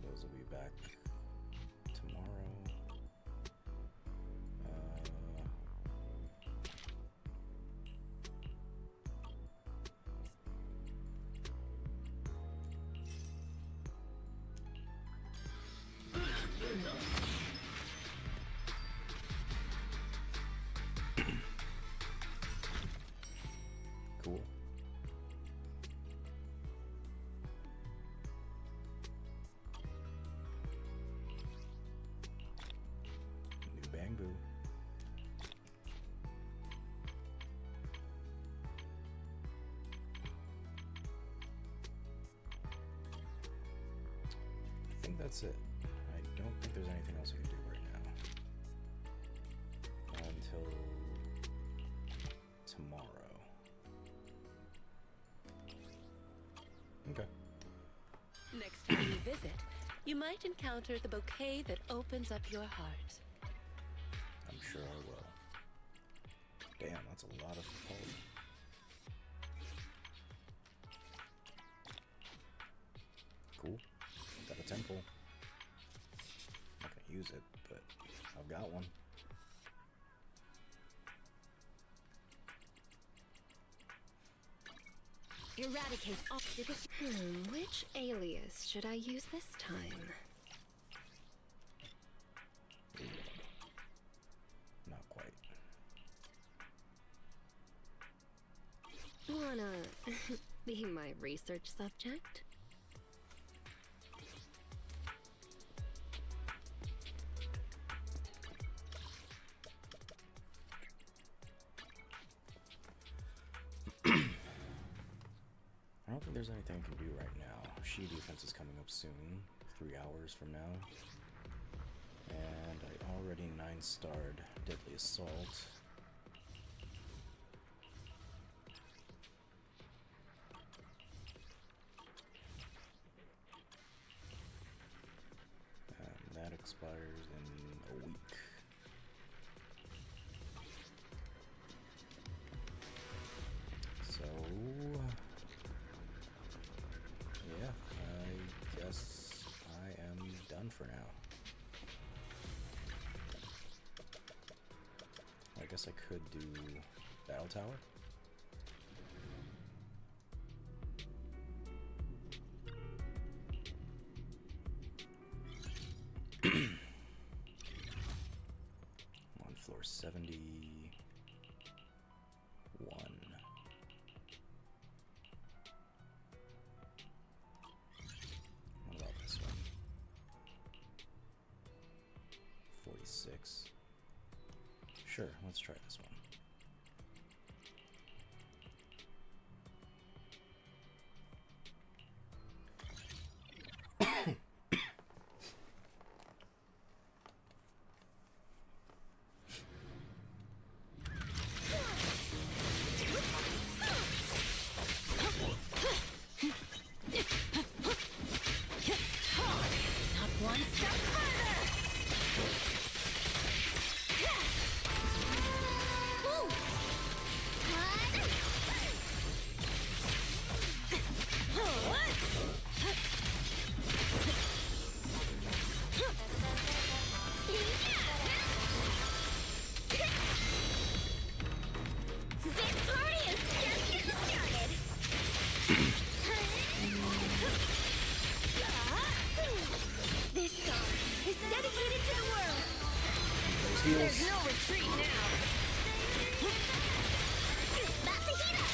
Those will be back tomorrow. Cool. New bamboo. I think that's it. I don't think there's anything else I can do right now. Until tomorrow. Okay. Next time you visit, you might encounter the bouquet that opens up your heart. I'm sure I will. Damn, that's a lot of pollen. Cool. Got a temple. Not gonna use it, but I've got one. Eradicate all. Which alias should I use this time? Not quite. Wanna be my research subject? I don't think there's anything I can do right now. She defense is coming up soon, 3 hours from now. And I already 9-starred Deadly Assault. And that expires in a week. So yeah, I guess I am done for now. I guess I could do Battle Tower. On floor 71. What about this one? 46. Sure, let's try this one. Not one step further! Ooh. This party is just getting started. This song is dedicated to the world. There's no retreat now. About to heat up.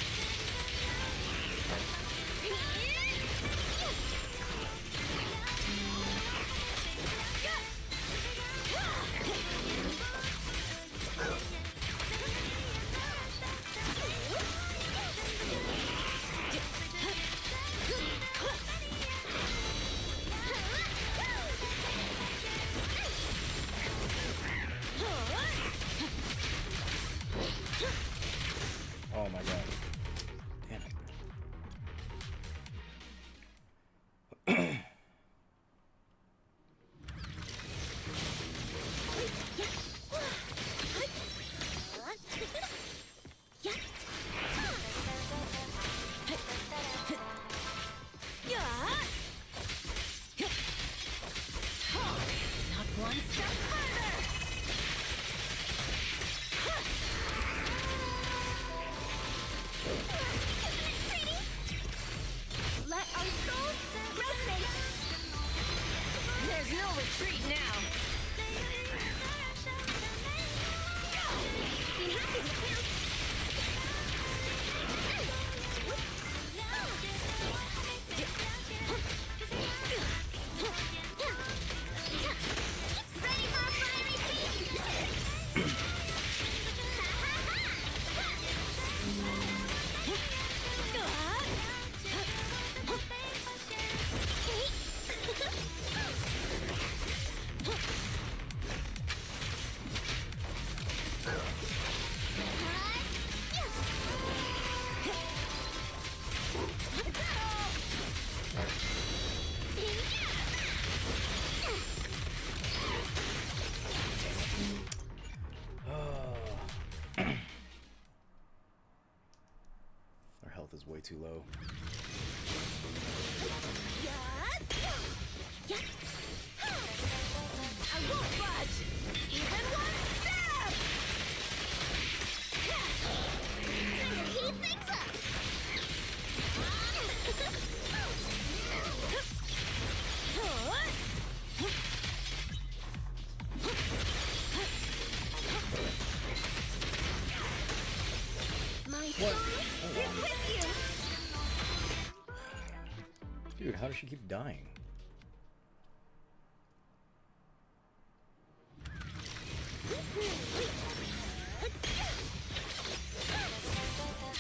Oh my god. Damn it. Not one step further. Let our souls resonate. There's no retreat now. Being happy is a count. Ready for a fiery feast? Our health is way too low. I won't budge! Even one step! Time to heat things up! My soul is with you! Dude, how does she keep dying?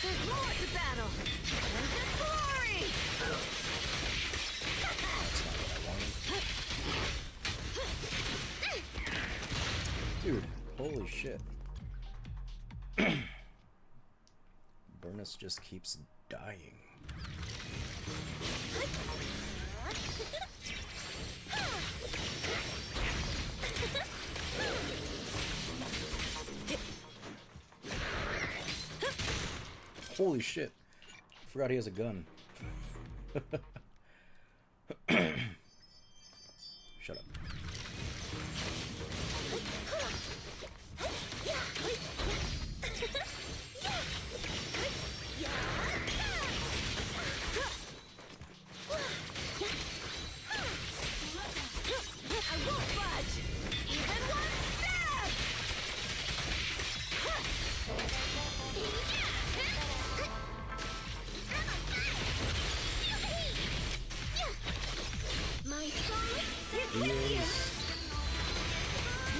There's more to battle! And to glory! Dude, holy shit. Burnus just keeps dying. Holy shit. Forgot he has a gun. Shut up. I won't budge! Even one step! My soul is with you!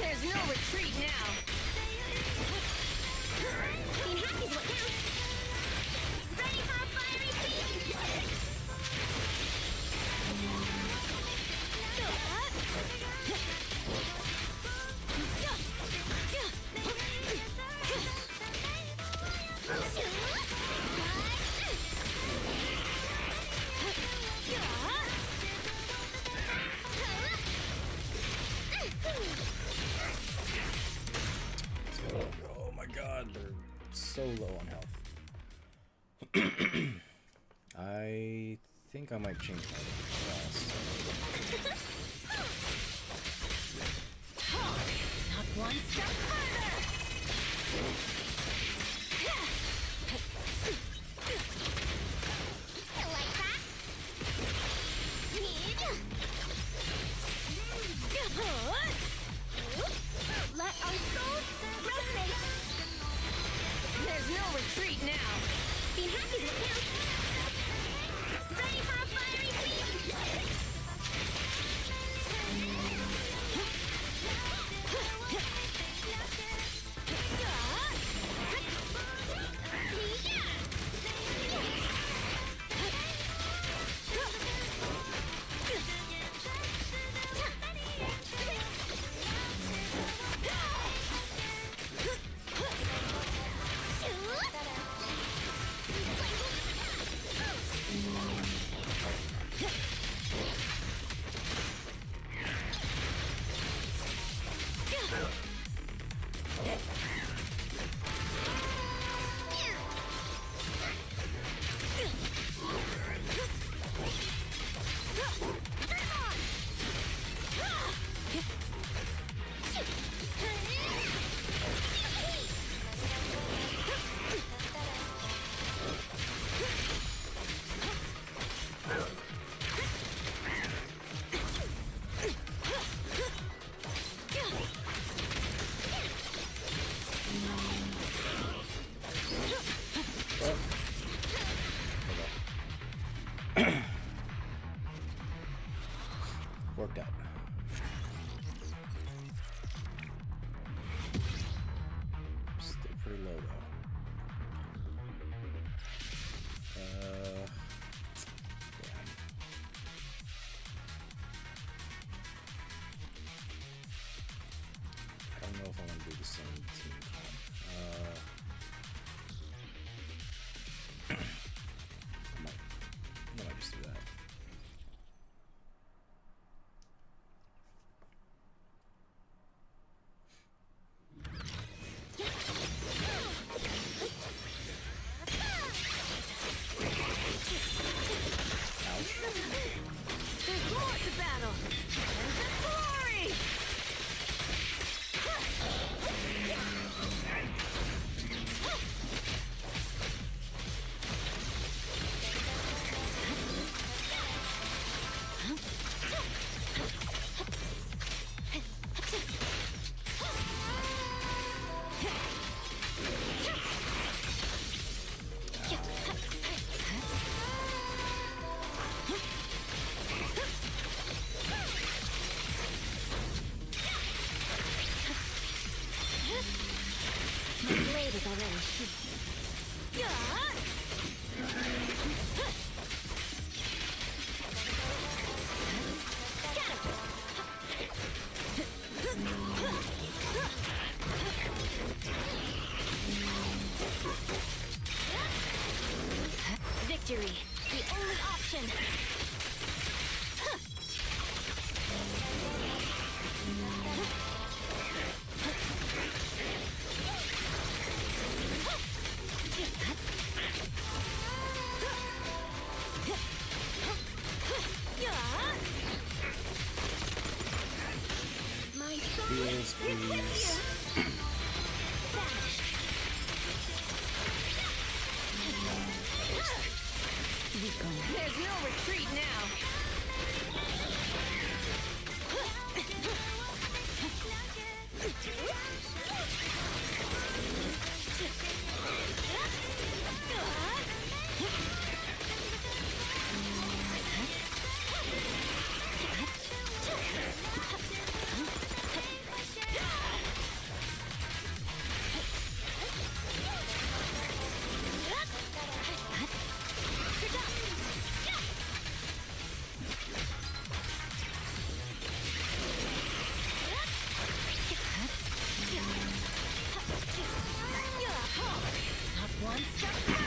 There's no retreat now! Being happy is what counts! Ready for a fiery feast! Oh my god, they're so low on health. I think I might change my class. know if I want to do the same team comp. I might just do that. There's more to battle! And the glory! My blade is already sheathed. Victory, the only option. My soul is with you. There's no retreat now. One step further!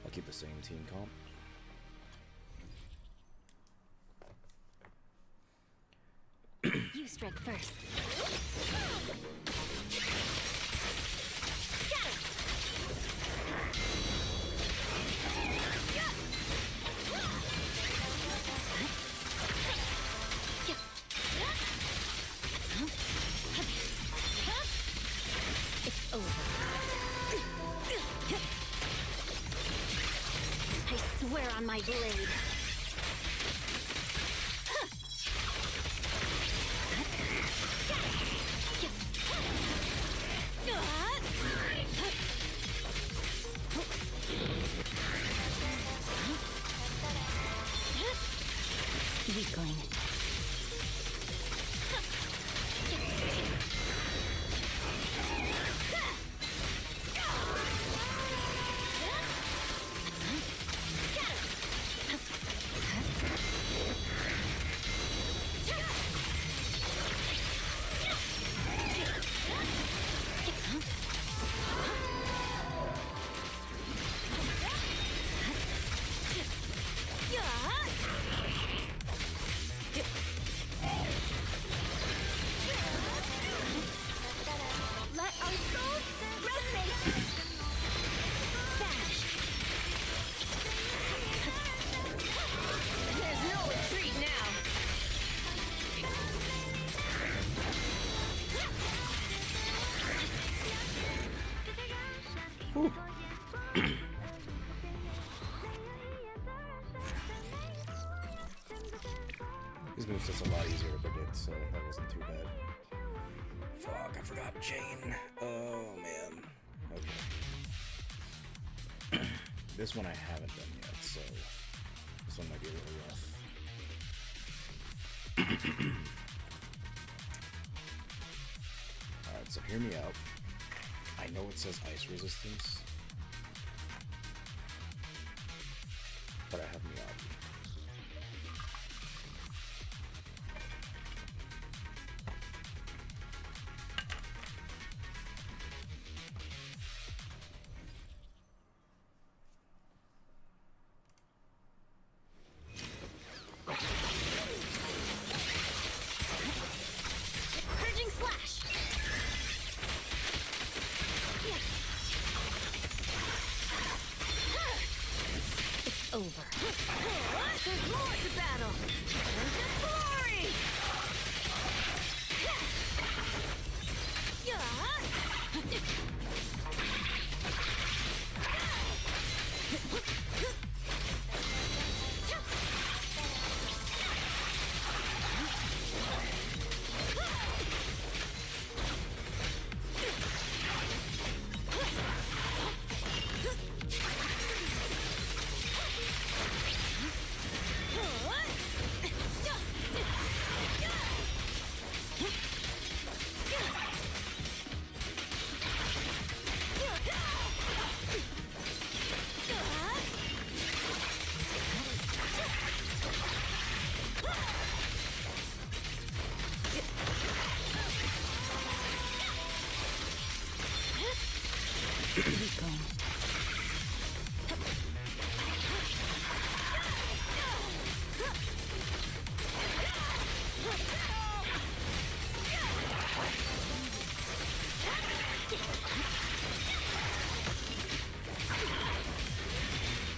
I'll keep the same team comp. You strike first. It's over. I swear on my blade. Weakling. forgot Jane. Oh man. Okay. This one I haven't done yet, so this one might be a little rough. Alright, so hear me out. I know it says ice resistance, but I have Miyagi. Purging slash. It's over. There's more to battle. And just glory.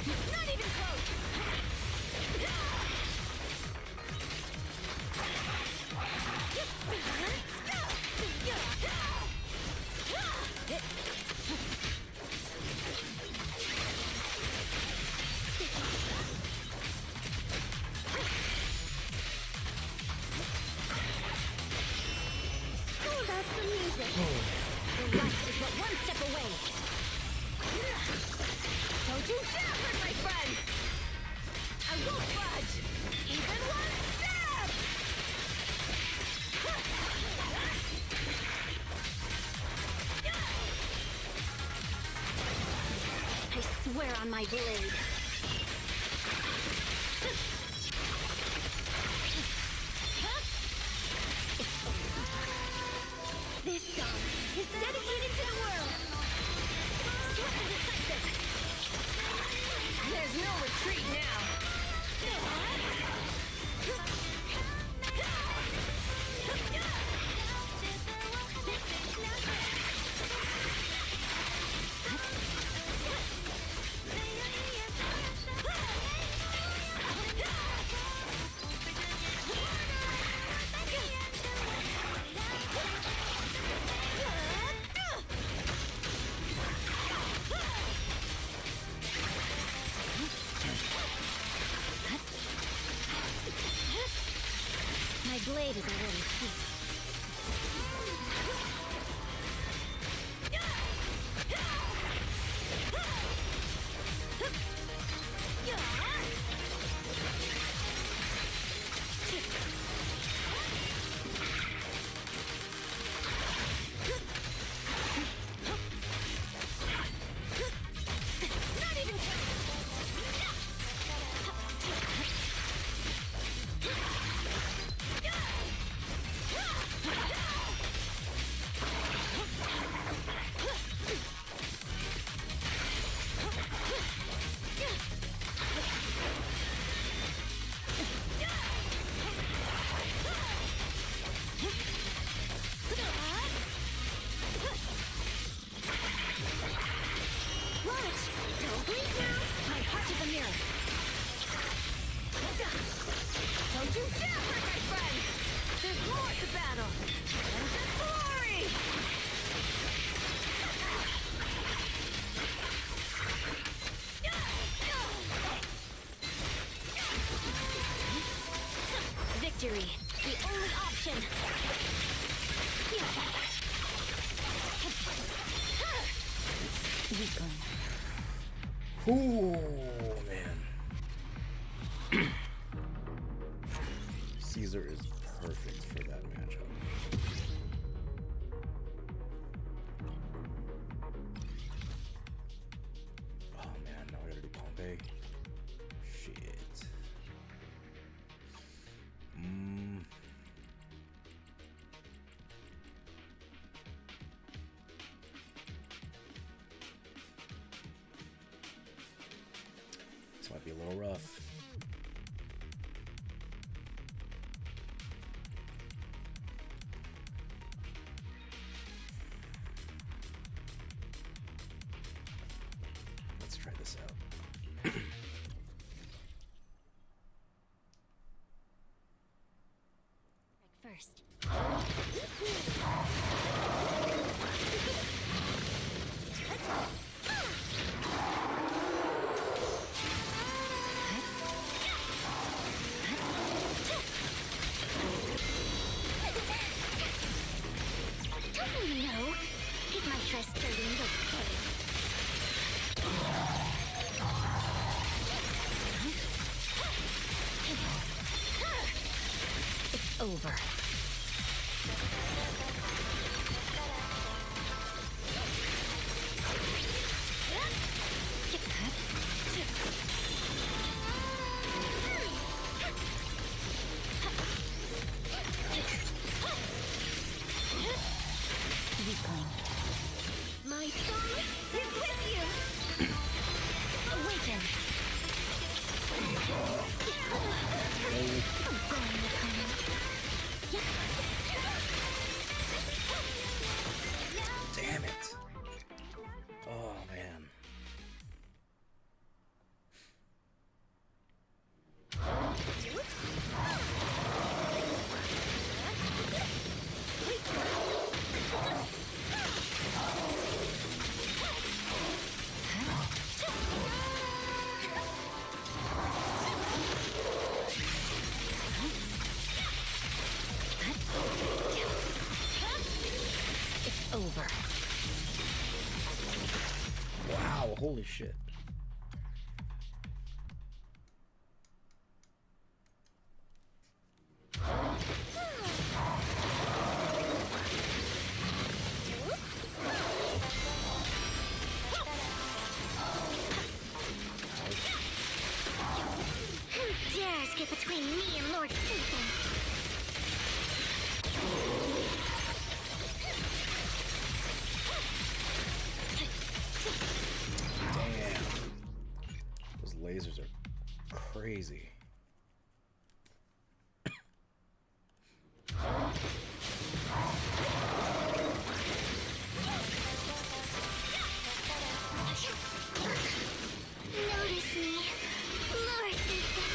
Not even close. Oh, that's the music. The light is but one step away. Don't you dare hurt my friends! I won't budge! Even one step! I swear on my blade. This song is dedicated to the world. Swift and decisive. There's no retreat now. My blade is already heat. Not even Ooh, man. Caesar is perfect for that matchup. Oh man, now I gotta do Pompey. Shit. This might be a little rough. Let's try this out. First. Don't you know? Take my trust to lead okay. It's over. My soul is with you. Awaken. Damn it. Oh man. It's over. Wow, holy shit. Who dares get between me and Lord Satan? Damn. Those lasers are crazy. Notice me, Lord Satan.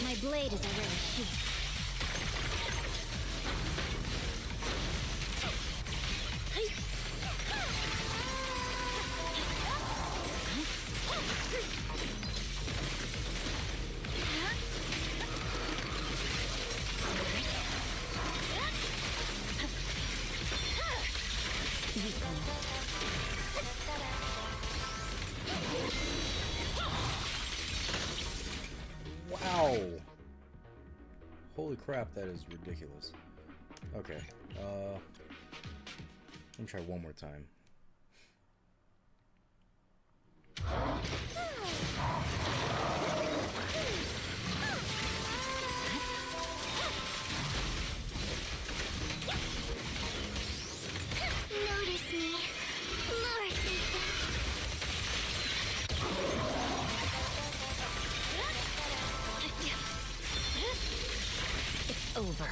My blade is already sheathed. Wow. Holy crap, that is ridiculous. Okay. Let me try one more time. Notice me, Lord Satan. It's over.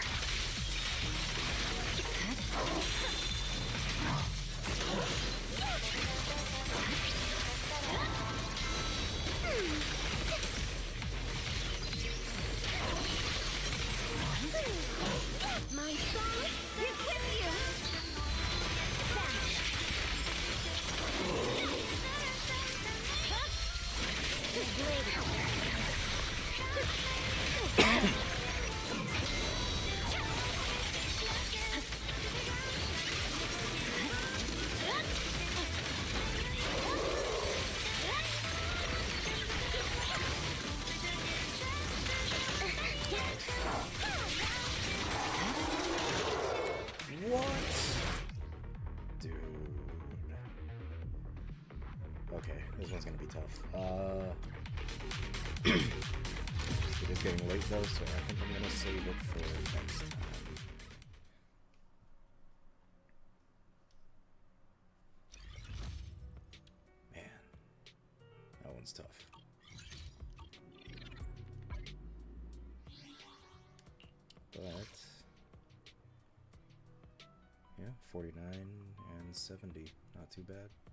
It is getting late though, so I think I'm gonna save it for next time. Man, that one's tough. But yeah, 49 and 70, not too bad.